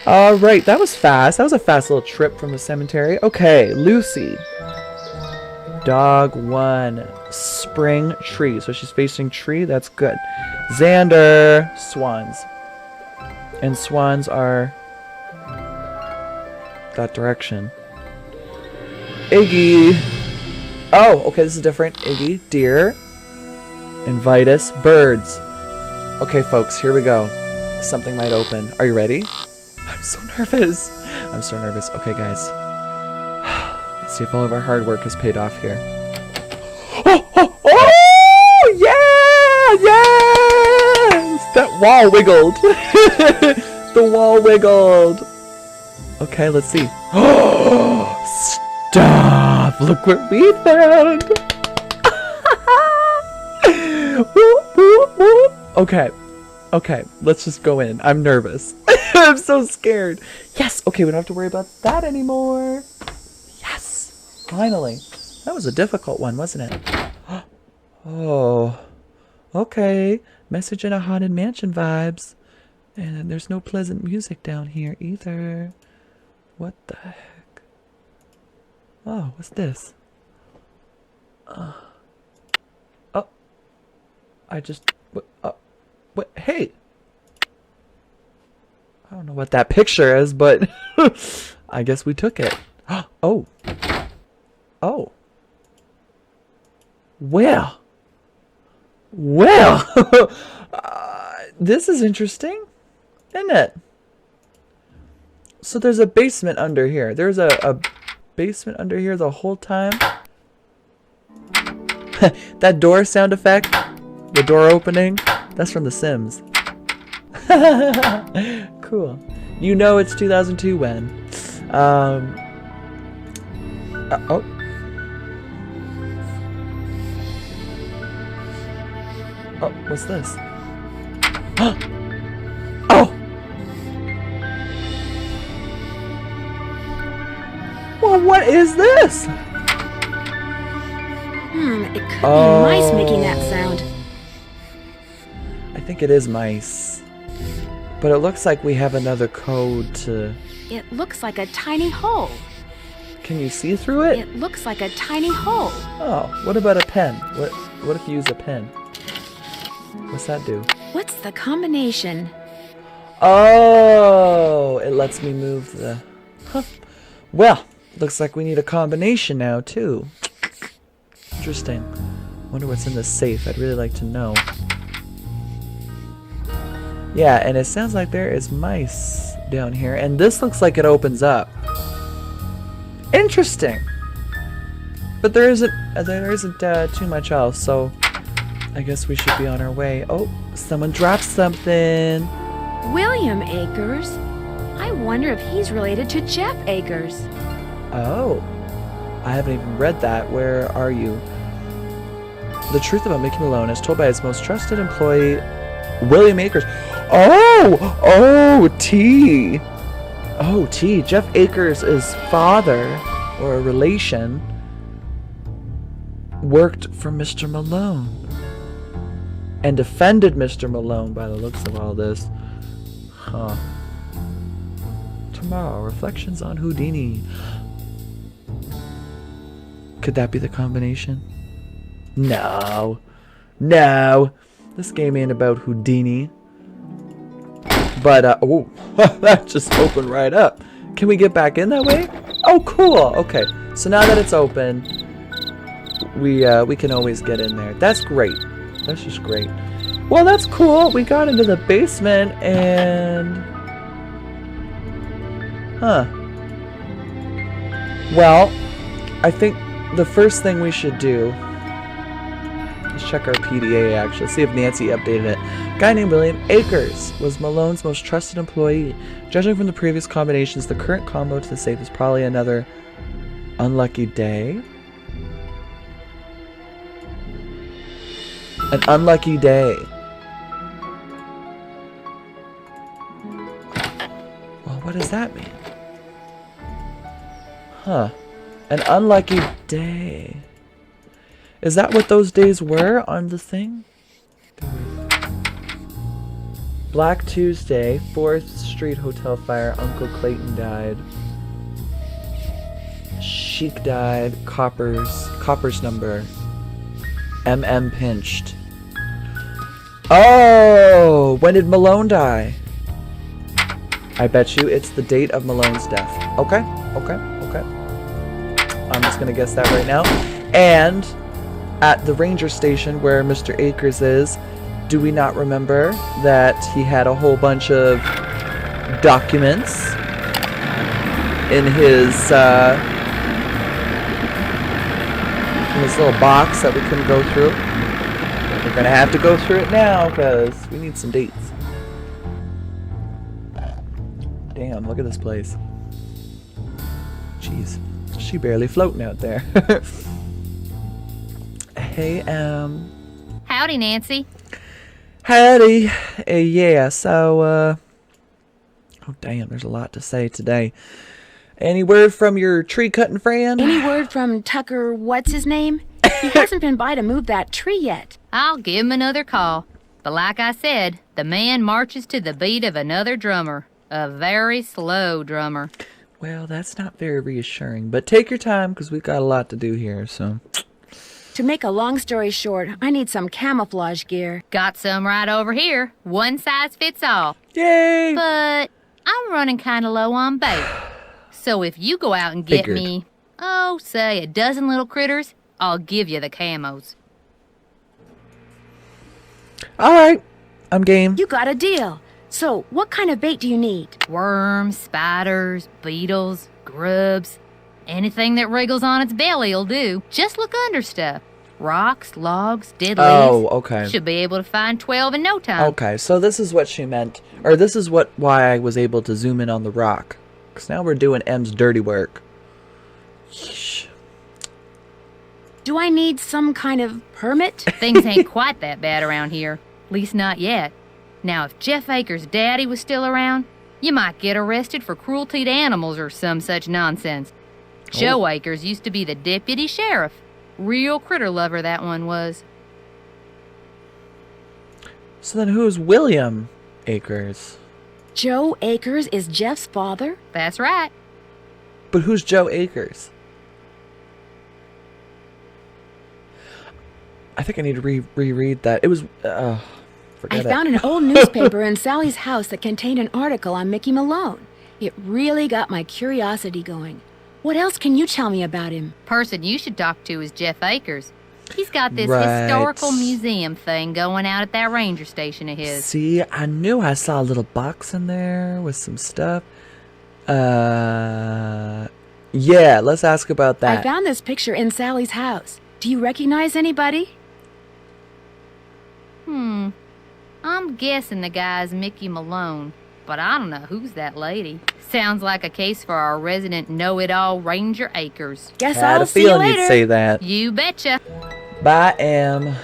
S2: Alright, that was fast. That was a fast little trip from the cemetery. Okay, Lucy. Dog 1. Spring tree. So she's facing tree. That's good. Xander. Swans. And swans are that direction. Iggy. Oh, okay, this is different. Iggy. Deer. And Vitus. Birds. Okay, folks, here we go. Something might open. Are you ready? I'm so nervous. I'm so nervous. Okay, guys. Let's see if all of our hard work has paid off here. Oh, yeah! Yes! That wall wiggled. The wall wiggled. Okay, let's see. Stop! Look what we found! Okay. Okay, let's just go in. I'm nervous. I'm so scared. Yes! Okay, we don't have to worry about that anymore. Yes! Finally. That was a difficult one, wasn't it? Oh. Okay. Message in a haunted mansion vibes. And there's no pleasant music down here either. What the heck? Oh, what's this? Oh. I just... what? Hey! I don't know what that picture is, but... I guess we took it. Oh. Oh. Well. Well. This is interesting, isn't it? So there's a basement under here. There's a basement under here the whole time. That door sound effect, the door opening, that's from The Sims. Cool. You know it's 2002 when. Oh. Oh, what's this? Oh! Well, what is this?
S4: It could be mice making that sound.
S2: I think it is mice. But it looks like we have another code to...
S4: It looks like a tiny hole.
S2: Can you see through it?
S4: It looks like a tiny hole.
S2: Oh, what about a pen? What if you use a pen? What's that do?
S4: What's the combination?
S2: Oh, it lets me move the... Huh. Well, looks like we need a combination now, too. Interesting. Wonder what's in this safe. I'd really like to know. Yeah, and it sounds like there is mice down here. And this looks like it opens up. Interesting. But there isn't too much else, so I guess we should be on our way. Oh, someone dropped something.
S4: William Akers? I wonder if he's related to Jeff Akers.
S2: Oh, I haven't even read that. Where are you? The truth about Mickey Malone is told by his most trusted employee, William Akers. Oh, T. Oh, T. Jeff Akers' father, or a relation, worked for Mr. Malone. And defended Mr. Malone by the looks of all this. Huh. Tomorrow, reflections on Houdini. Could that be the combination? No. No. This game ain't about Houdini. But, oh, that just opened right up. Can we get back in that way? Oh, cool. Okay, so now that it's open, we can always get in there. That's great. That's just great. Well, that's cool. We got into the basement and... Huh. Well, I think the first thing we should do... Let's check our PDA, actually. See if Nancy updated it. A guy named William Akers was Malone's most trusted employee. Judging from the previous combinations, the current combo to the safe is probably another unlucky day. An unlucky day. Well, what does that mean? Huh. An unlucky day. Is that what those days were on the thing? Black Tuesday, 4th Street Hotel fire, Uncle Clayton died. Sheik died, Copper's number. MM pinched. Oh, when did Malone die? I bet you it's the date of Malone's death. Okay. I'm just gonna guess that right now. And at the ranger station where Mr. Akers is, do we not remember that he had a whole bunch of documents in his little box that we couldn't go through? We're gonna have to go through it now because we need some dates. Damn, look at this place. Jeez, she barely floating out there. Hey,
S1: Howdy, Nancy.
S2: Howdy. Yeah, so, oh, damn, there's a lot to say today. Any word from your tree-cutting friend?
S4: Any word from Tucker, what's his name? He hasn't been by to move that tree yet.
S1: I'll give him another call. But like I said, the man marches to the beat of another drummer. A very slow drummer.
S2: Well, that's not very reassuring, but take your time, because we've got a lot to do here, so...
S4: To make a long story short, I need some camouflage gear.
S1: Got some right over here. One size fits all.
S2: Yay!
S1: But I'm running kind of low on bait. So if you go out and get me, say a dozen little critters, I'll give you the camos.
S2: Alright, I'm game.
S4: You got a deal. So, what kind of bait do you need?
S1: Worms, spiders, beetles, grubs. Anything that wriggles on its belly'll do. Just look under stuff. Rocks, logs, dead leaves.
S2: Oh, okay.
S1: Should be able to find 12 in no time.
S2: Okay, so this is what she meant. Or this is why I was able to zoom in on the rock. Because now we're doing M's dirty work. Yeesh.
S4: Do I need some kind of permit?
S1: Things ain't quite that bad around here. At least not yet. Now, if Jeff Akers' daddy was still around, you might get arrested for cruelty to animals or some such nonsense. Joe Akers used to be the deputy sheriff. Real critter lover that one was.
S2: So then who's William Akers?
S4: Joe Akers is Jeff's father?
S1: That's right.
S2: But who's Joe Akers? I think I need to reread that. It was,
S4: I found an old newspaper in Sally's house that contained an article on Mickey Malone. It really got my curiosity going. What else can you tell me about him?
S1: Person you should talk to is Jeff Akers. He's got this
S2: Right.
S1: historical museum thing going out at that ranger station of his.
S2: See, I knew I saw a little box in there with some stuff. Yeah, let's ask about that.
S4: I found this picture in Sally's house. Do you recognize anybody?
S1: I'm guessing the guy's Mickey Malone, but I don't know who's that lady. Sounds like a case for our resident know-it-all Ranger Akers.
S4: Guess
S2: Had
S4: I'll
S2: a
S4: see you
S2: feeling
S4: later.
S2: you'd say that.
S1: You betcha.
S2: Bye, Em.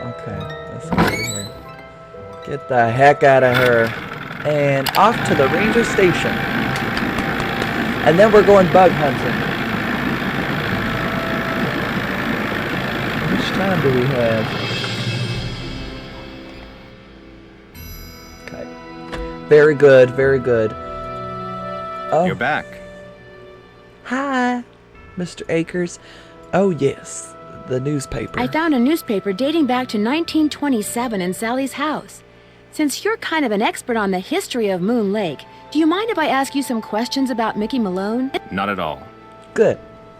S2: Okay, let's get out of here. Get the heck out of her. And off to the ranger station. And then we're going bug hunting. How much time do we have? Okay. Very good, very good. Oh.
S5: You're back.
S2: Hi, Mr. Akers. Oh, yes. the newspaper.
S4: I found a newspaper dating back to 1927 in Sally's house. Since you're kind of an expert on the history of Moon Lake, do you mind if I ask you some questions about Mickey Malone?
S5: Not at all.
S2: Good.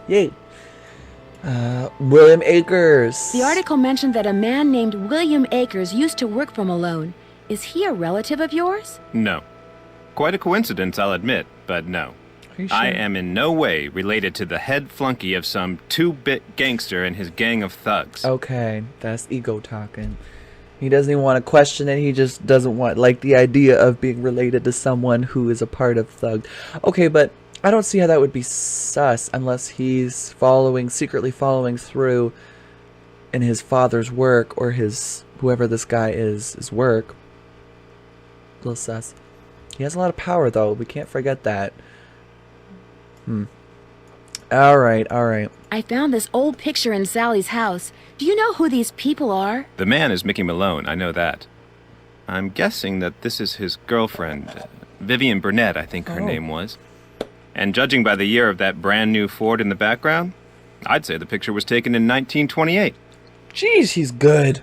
S2: Yay. William Akers.
S4: The article mentioned that a man named William Akers used to work for Malone. Is he a relative of yours?
S5: No. Quite a coincidence, I'll admit, but no.
S2: Are you sure?
S5: I am in no way related to the head flunky of some two-bit gangster and his gang of thugs.
S2: Okay, that's ego talking. He doesn't even want to question it. He just doesn't want, like, the idea of being related to someone who is a part of Thug. Okay, but I don't see how that would be sus unless he's secretly following through in his father's work or his, whoever this guy is, his work. A little sus. He has a lot of power, though. We can't forget that. Alright.
S4: I found this old picture in Sally's house. Do you know who these people are?
S5: The man is Mickey Malone, I know that. I'm guessing that this is his girlfriend, Vivian Burnett, I think her name was. And judging by the year of that brand new Ford in the background, I'd say the picture was taken in 1928.
S2: Jeez, he's good.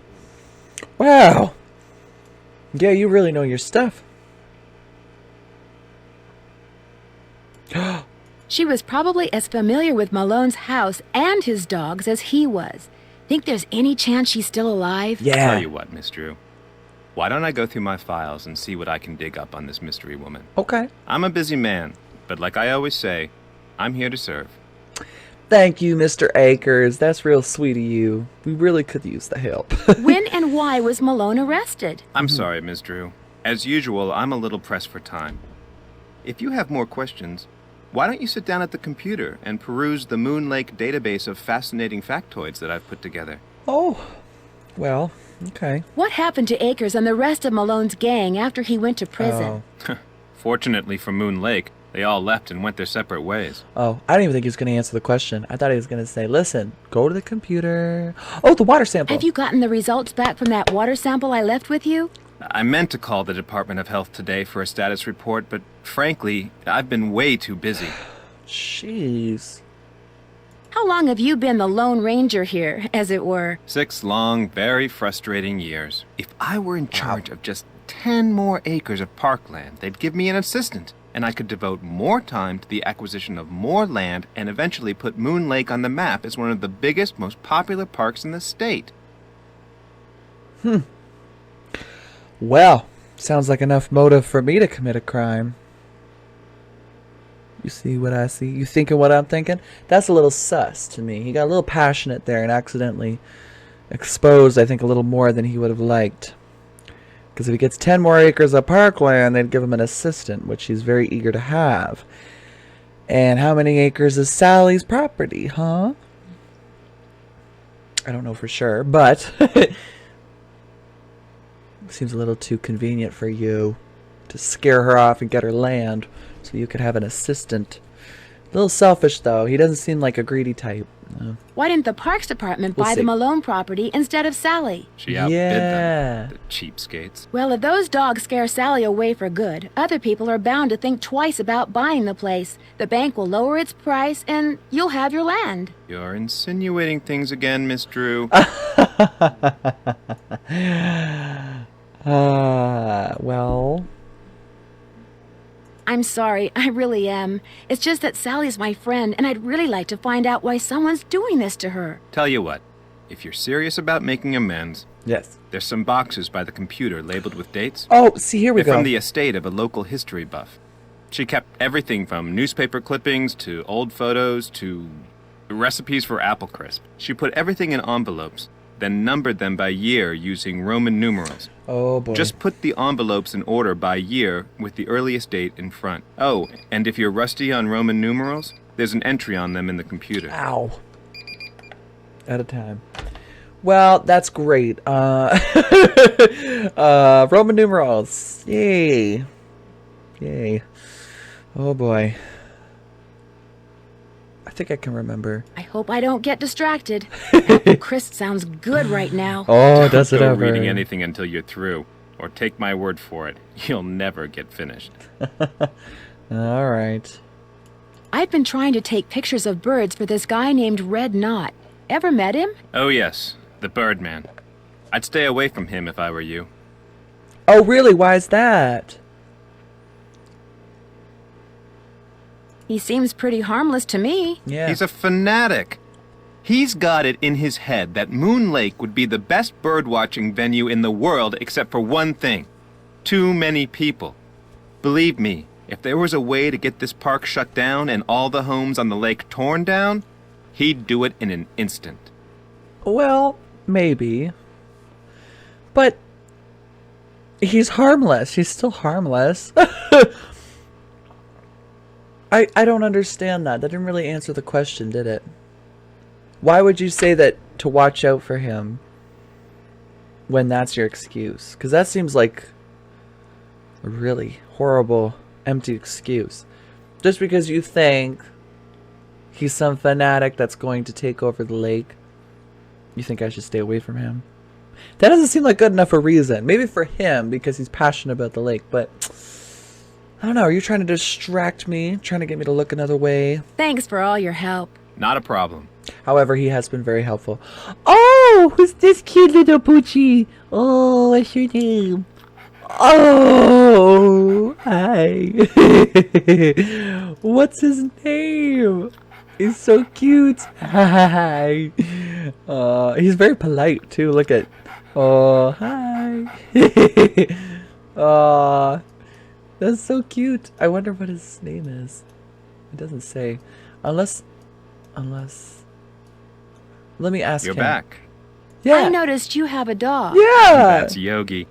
S2: Wow. Yeah, you really know your stuff.
S4: She was probably as familiar with Malone's house and his dogs as he was. Think there's any chance she's still alive?
S2: Yeah.
S5: Tell you what, Miss Drew. Why don't I go through my files and see what I can dig up on this mystery woman?
S2: Okay.
S5: I'm a busy man, but like I always say, I'm here to serve.
S2: Thank you, Mr. Akers. That's real sweet of you. We really could use the help.
S4: When and why was Malone arrested?
S5: I'm sorry, Miss Drew. As usual, I'm a little pressed for time. If you have more questions, why don't you sit down at the computer and peruse the Moon Lake database of fascinating factoids that I've put together?
S2: Oh, well, okay.
S4: What happened to Akers and the rest of Malone's gang after he went to prison?
S5: Fortunately for Moon Lake, they all left and went their separate ways.
S2: Oh, I didn't even think he was going to answer the question. I thought he was going to say, listen, go to the computer. Oh, the water sample.
S4: Have you gotten the results back from that water sample I left with you?
S5: I meant to call the Department of Health today for a status report, but frankly, I've been way too busy.
S2: Jeez.
S4: How long have you been the Lone Ranger here, as it were?
S5: 6 long, very frustrating years. If I were in charge of just 10 more acres of parkland, they'd give me an assistant, and I could devote more time to the acquisition of more land and eventually put Moon Lake on the map as one of the biggest, most popular parks in the state.
S2: Well, sounds like enough motive for me to commit a crime. You see what I see? You thinking what I'm thinking? That's a little sus to me. He got a little passionate there and accidentally exposed, I think, a little more than he would have liked. Because if he gets 10 more acres of parkland, they'd give him an assistant, which he's very eager to have. And how many acres is Sally's property, huh? I don't know for sure, but seems a little too convenient for you to scare her off and get her land so you could have an assistant. A little selfish, though. He doesn't seem like a greedy type.
S4: Why didn't the Parks Department
S2: We'll
S4: buy
S2: see.
S4: the Malone property instead of Sally?
S5: She outbid
S2: Yeah.
S5: them, the cheapskates.
S4: Well, if those dogs scare Sally away for good, other people are bound to think twice about buying the place. The bank will lower its price, and you'll have your land.
S5: You're insinuating things again, Miss Drew.
S2: Well...
S4: I'm sorry, I really am. It's just that Sally's my friend, and I'd really like to find out why someone's doing this to her.
S5: Tell you what, if you're serious about making amends,
S2: Yes.
S5: there's some boxes by the computer labeled with dates.
S2: Oh, see, here we
S5: They're
S2: go.
S5: from the estate of a local history buff. She kept everything from newspaper clippings to old photos to recipes for apple crisp. She put everything in envelopes, then numbered them by year using Roman numerals.
S2: Oh, boy.
S5: Just put the envelopes in order by year with the earliest date in front. Oh, and if you're rusty on Roman numerals, there's an entry on them in the computer.
S2: Ow. At a time. Well, that's great. Roman numerals. Yay. Yay. Oh, boy. I think I can remember.
S4: I hope I don't get distracted. Apple crisp sounds good right now.
S2: Oh, does it
S5: Don't go
S2: ever?
S5: reading anything until you're through, or take my word for it, you'll never get finished.
S2: All right.
S4: I've been trying to take pictures of birds for this guy named Red Knot. Ever met him?
S5: Oh, yes, the Birdman. I'd stay away from him if I were you.
S2: Oh, really? Why is that?
S4: He seems pretty harmless to me.
S2: Yeah.
S5: He's a fanatic. He's got it in his head that Moon Lake would be the best birdwatching venue in the world except for one thing. Too many people. Believe me, if there was a way to get this park shut down and all the homes on the lake torn down, he'd do it in an instant.
S2: Well, maybe. But he's harmless. He's still harmless. I don't understand that. That didn't really answer the question, did it? Why would you say that to watch out for him when that's your excuse? Because that seems like a really horrible, empty excuse. Just because you think he's some fanatic that's going to take over the lake, you think I should stay away from him? That doesn't seem like good enough a reason. Maybe for him because he's passionate about the lake, but I don't know. Are you trying to distract me? Trying to get me to look another way?
S4: Thanks for all your help.
S5: Not a problem.
S2: However, he has been very helpful. Oh, who's this cute little poochie? Oh, what's your name? Oh, hi. What's his name? He's so cute. Hi. He's very polite too. Look at. Oh, hi. That's so cute. I wonder what his name is. It doesn't say. Unless. Let me ask
S5: You're
S2: him.
S5: back.
S2: Yeah.
S4: I noticed you have a dog.
S2: Yeah.
S5: That's Yogi,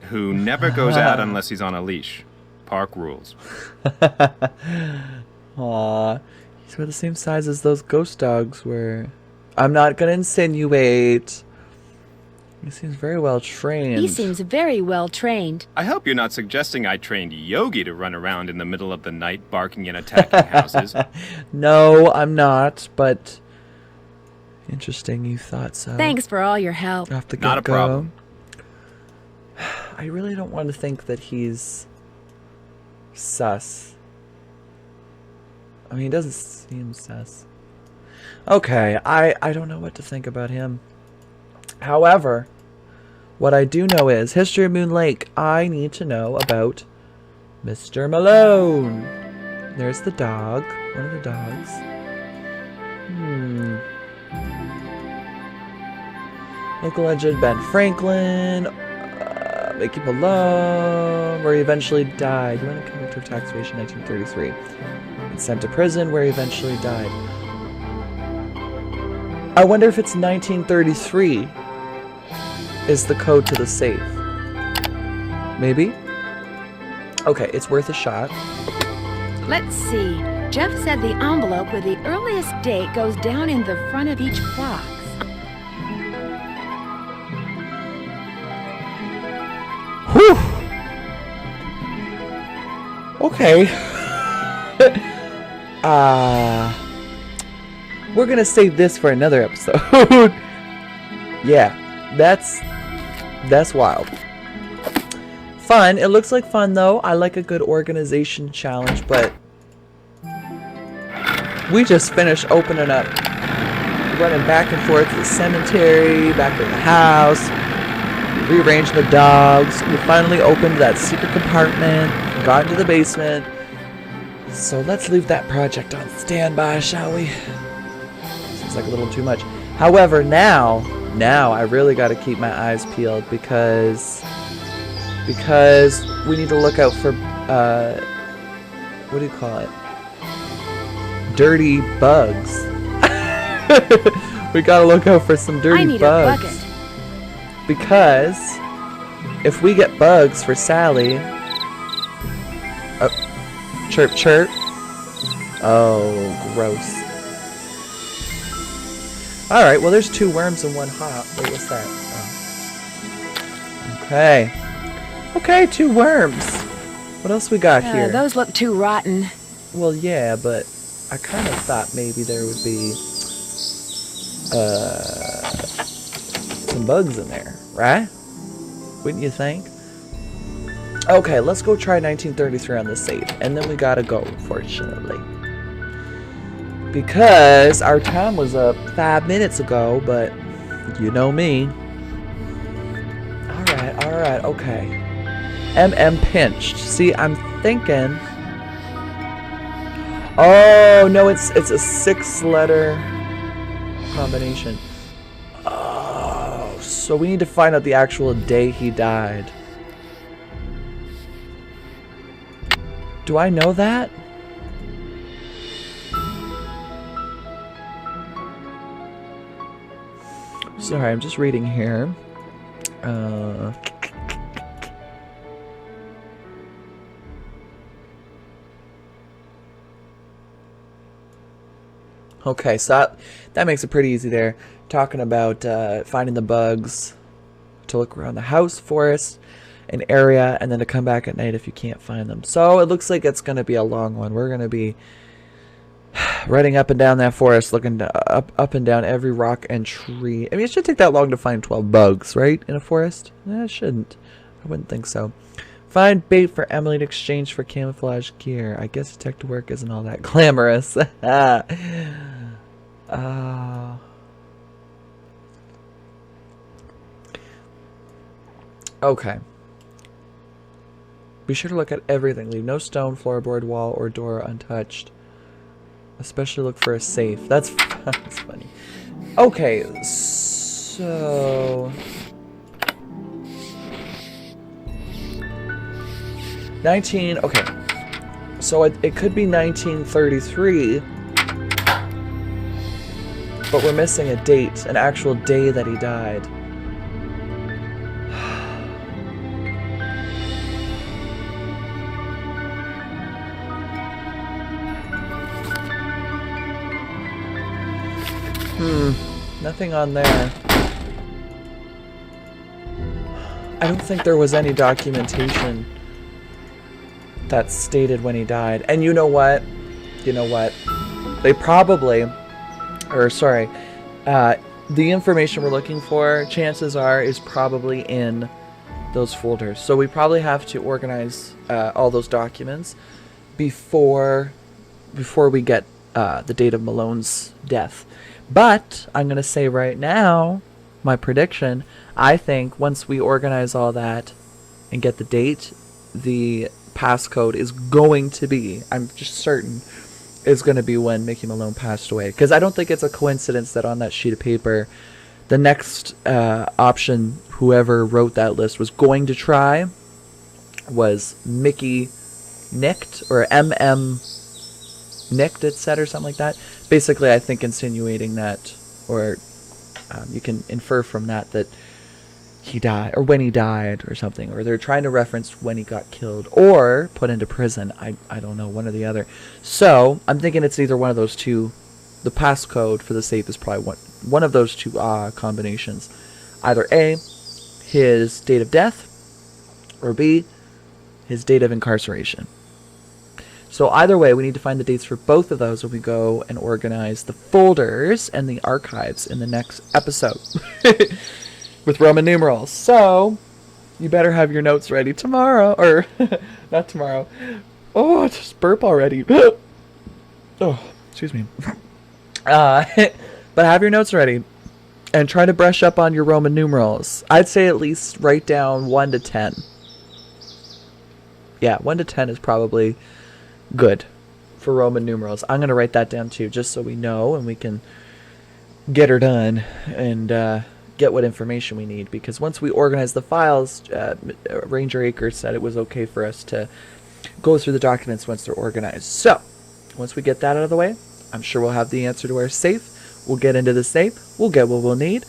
S5: who never goes out unless he's on a leash. Park rules.
S2: Aw. He's about the same size as those ghost dogs were. I'm not gonna insinuate. He seems very well trained.
S4: He seems very well trained.
S5: I hope you're not suggesting I trained Yogi to run around in the middle of the night barking and attacking houses.
S2: No, I'm not, but interesting you thought so.
S4: Thanks for all your help.
S2: Off the
S5: Not a
S2: get-go.
S5: problem.
S2: I really don't want to think that he's sus. I mean, he doesn't seem sus. Okay, I don't know what to think about him. However, what I do know is, history of Moon Lake, I need to know about Mr. Malone. There's the dog. One of the dogs. Local legend Ben Franklin. Mickey Malone, where he eventually died. He went convicted of tax evasion in 1933. And sent to prison, where he eventually died. I wonder if it's 1933 is the code to the safe. Maybe? Okay, it's worth a shot.
S4: Let's see. Jeff said the envelope with the earliest date goes down in the front of each box.
S2: Whew! Okay. We're gonna save this for another episode. Yeah, that's wild. Fun. It looks like fun though. I like a good organization challenge, but we just finished opening up, running back and forth to the cemetery, back to the house, rearranging the dogs. We finally opened that secret compartment, got into the basement. So let's leave that project on standby, shall we? Seems like a little too much. However, now I really got to keep my eyes peeled because we need to look out for what do you call it? Dirty bugs. We gotta look out for some dirty
S4: I need
S2: bugs.
S4: a bucket.
S2: Because if we get bugs for Sally, chirp chirp. Oh, gross. All right, well, there's 2 worms and 1 hop. Wait, what's that? Oh. Okay, 2 worms. What else we got here?
S4: Those look too rotten.
S2: Well, yeah, but I kind of thought maybe there would be some bugs in there, right? Wouldn't you think? Okay, let's go try 1933 on the safe, and then we gotta go, fortunately. Because our time was up 5 minutes ago, but you know me. Alright, okay. MM pinched. See, I'm thinking... Oh, no, it's a 6-letter combination. Oh, so we need to find out the actual day he died. Do I know that? Sorry, I'm just reading here. Okay, so that makes it pretty easy there. Talking about finding the bugs, to look around the house, forest, an area, and then to come back at night if you can't find them. So it looks like it's going to be a long one. We're going to be running up and down that forest, looking up and down every rock and tree. I mean, it should take that long to find 12 bugs, right? In a forest? It shouldn't. I wouldn't think so. Find bait for Emily in exchange for camouflage gear. I guess detective work isn't all that glamorous. Okay. Be sure to look at everything. Leave no stone, floorboard, wall, or door untouched. Especially look for a safe. That's funny. Okay, so... 19... Okay. So it could be 1933. But we're missing a date. An actual day that he died. Nothing on there. I don't think there was any documentation that stated when he died. And you know what? They probably... Or, sorry. The information we're looking for, chances are, is probably in those folders. So we probably have to organize all those documents before we get the date of Malone's death. But I'm going to say right now, my prediction, I think once we organize all that and get the date, the passcode is going to be, I'm just certain, is going to be when Mickey Malone passed away. Because I don't think it's a coincidence that on that sheet of paper, the next option whoever wrote that list was going to try was Mickey Nicked, or MM Nicked, it said, or something like that. Basically, I think insinuating that, or you can infer from that he died, or when he died, or something. Or they're trying to reference when he got killed, or put into prison. I don't know, one or the other. So, I'm thinking it's either one of those two. The passcode for the safe is probably one of those two combinations. Either A, his date of death, or B, his date of incarceration. So either way, we need to find the dates for both of those when we go and organize the folders and the archives in the next episode with Roman numerals. So you better have your notes ready tomorrow, or not tomorrow. Oh, I just burp already. Oh, excuse me. But have your notes ready and try to brush up on your Roman numerals. I'd say at least write down 1 to 10. Yeah, 1 to 10 is probably good for Roman numerals. I'm going to write that down too, just so we know and we can get her done and get what information we need. Because once we organize the files, Ranger Acres said it was okay for us to go through the documents once they're organized. So, once we get that out of the way, I'm sure we'll have the answer to our safe. We'll get into the safe, we'll get what we'll need,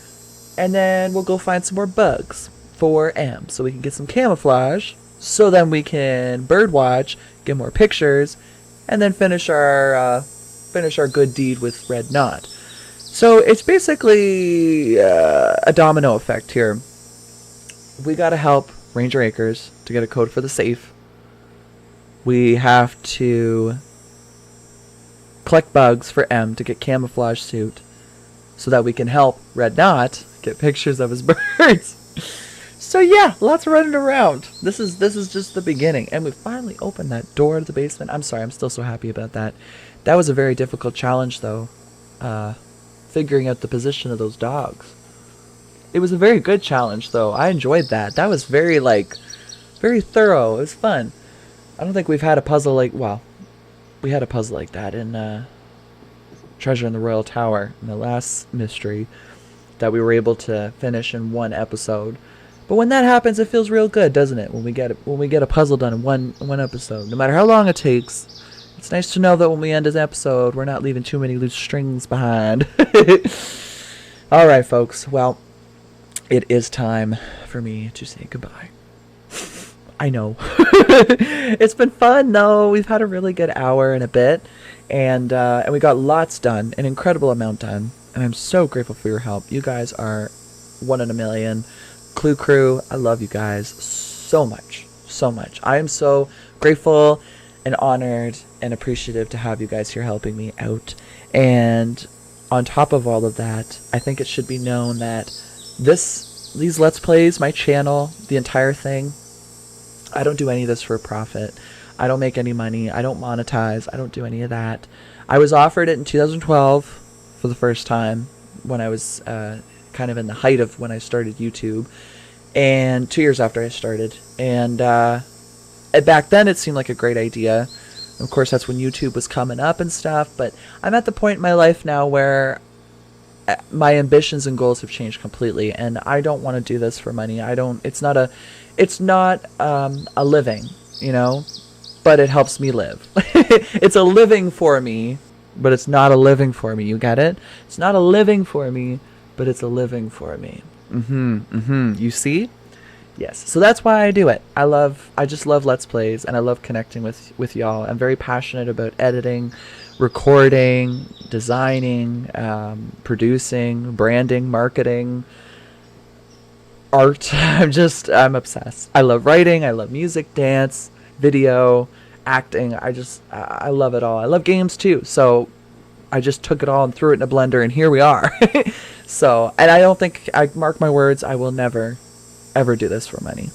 S2: and then we'll go find some more bugs for M, so we can get some camouflage, so then we can birdwatch, get more pictures, and then finish our good deed with Red Knot. So it's basically a domino effect here. We gotta help Ranger Acres to get a code for the safe. We have to collect bugs for M to get camouflage suit, so that we can help Red Knot get pictures of his birds. So yeah, lots running around. This is just the beginning, and we finally opened that door to the basement. I'm sorry, I'm still so happy about that. That was a very difficult challenge, though. Figuring out the position of those dogs. It was a very good challenge, though. I enjoyed that. That was very thorough. It was fun. I don't think we've had a puzzle like, well, we had a puzzle like that in Treasure in the Royal Tower, in the last mystery that we were able to finish in one episode. But when that happens, it feels real good, doesn't it? When we get a puzzle done in one episode, no matter how long it takes. It's nice to know that when we end an episode, we're not leaving too many loose strings behind. All right, folks. Well, it is time for me to say goodbye. I know. It's been fun, though. We've had a really good hour and a bit, and we got lots done, an incredible amount done, and I'm so grateful for your help. You guys are one in a million. Clue Crew, I love you guys so much, so much. I am so grateful and honored and appreciative to have you guys here helping me out. And on top of all of that, I think it should be known that these Let's Plays, my channel, the entire thing, I don't do any of this for a profit. I don't make any money. I don't monetize. I don't do any of that. I was offered it in 2012 for the first time when I was kind of in the height of when I started YouTube, and 2 years after I started. And back then it seemed like a great idea. Of course, that's when YouTube was coming up and stuff, but I'm at the point in my life now where my ambitions and goals have changed completely, and I don't want to do this for money. It's not a living, you know, but it helps me live. It's a living for me, but it's not a living for me. You get it? It's not a living for me, but it's a living for me. You see? Yes. So that's why I do it. I just love Let's Plays, and I love connecting with y'all. I'm very passionate about editing, recording, designing, producing, branding, marketing, art. I'm obsessed. I love writing. I love music, dance, video, acting. I love it all. I love games too. So I just took it all and threw it in a blender, and here we are. So, and I mark my words, I will never, ever do this for money.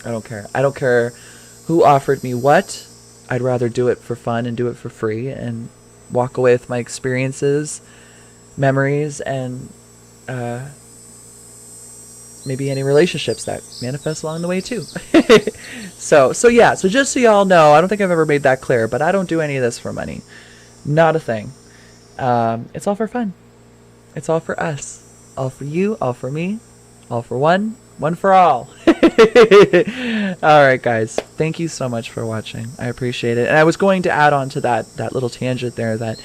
S2: I don't care. I don't care who offered me what. I'd rather do it for fun and do it for free and walk away with my experiences, memories, and maybe any relationships that manifest along the way too. So yeah, so just so y'all know, I don't think I've ever made that clear, but I don't do any of this for money. Not a thing. It's all for fun. It's all for us. All for you, all for me, all for one for all. All right, guys. Thank you so much for watching. I appreciate it. And I was going to add on to that little tangent there that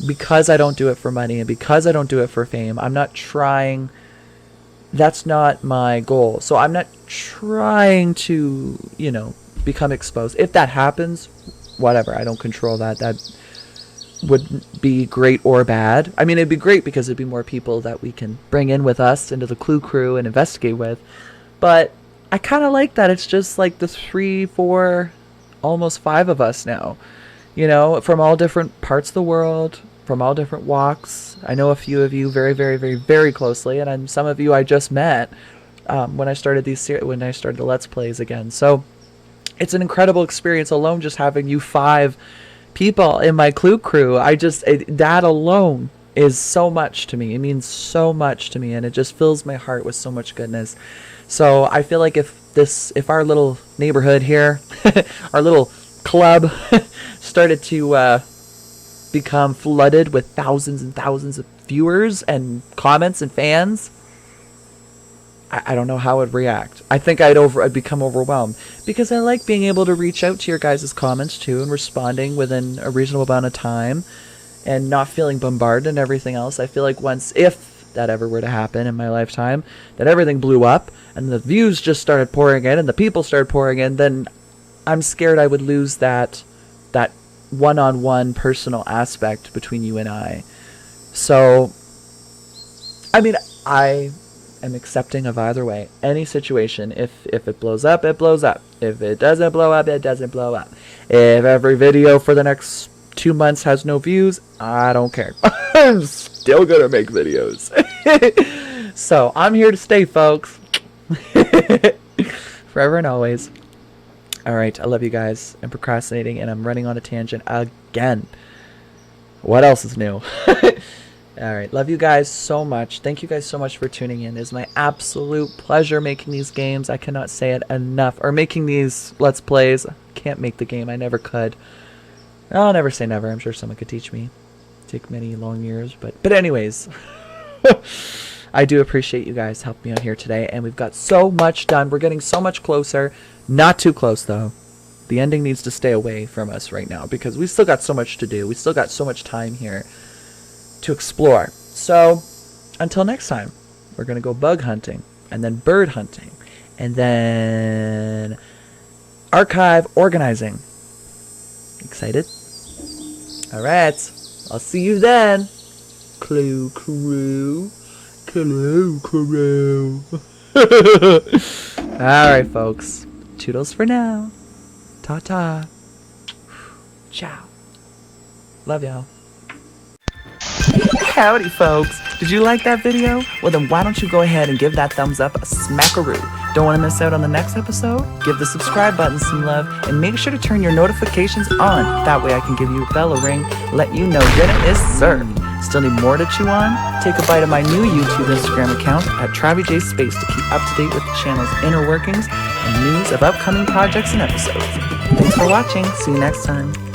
S2: because I don't do it for money and because I don't do it for fame, I'm not trying. That's not my goal. So I'm not trying to, become exposed. If that happens, whatever. I don't control that. That would be great or bad. I mean, it'd be great because it'd be more people that we can bring in with us into the Clue Crew and investigate with. But I kind of like that it's just like the 3, 4, almost 5 of us now, from all different parts of the world, from all different walks. I know a few of you very, very, very, very closely, and some of you I just met when I started the Let's Plays again. So it's an incredible experience alone just having you 5 people in my Clue Crew. That alone is so much to me. It means so much to me, and it just fills my heart with so much goodness. So I feel like if our little neighborhood here, our little club started to become flooded with thousands and thousands of viewers and comments and fans, I don't know how I'd react. I think I'd become overwhelmed, because I like being able to reach out to your guys' comments too and responding within a reasonable amount of time and not feeling bombarded and everything else. I feel like if that ever were to happen in my lifetime, that everything blew up and the views just started pouring in and the people started pouring in, then I'm scared I would lose that one-on-one personal aspect between you and I. So, I mean, I am accepting of either way. Any situation, if it blows up, it blows up. If it doesn't blow up, it doesn't blow up. If every video for the next 2 months has no views, I don't care. I'm still gonna make videos. So I'm here to stay, folks. Forever and always. Alright, I love you guys. I'm procrastinating and I'm running on a tangent again. What else is new? Alright, love you guys so much. Thank you guys so much for tuning in. It is my absolute pleasure making these games. I cannot say it enough. Or making these Let's Plays. Can't make the game. I never could. I'll never say never. I'm sure someone could teach me. Take many long years. But anyways. I do appreciate you guys helping me out here today. And we've got so much done. We're getting so much closer. Not too close, though. The ending needs to stay away from us right now because we still got so much to do. We still got so much time here to explore. So, until next time, we're going to go bug hunting and then bird hunting and then archive organizing. Excited? Alright. I'll see you then. Clue crew. Clue crew. Alright, folks. Toodles for now. Ta-ta. Ciao. Love y'all. Howdy, folks. Did you like that video? Well, then why don't you go ahead and give that thumbs up a smackaroo. Don't want to miss out on the next episode? Give the subscribe button some love and make sure to turn your notifications on. That way I can give you a bell ring, let you know dinner is served. Still need more to chew on? Take a bite of my new YouTube Instagram account at TravyJsSpace to keep up to date with the channel's inner workings and news of upcoming projects and episodes. Thanks for watching. See you next time.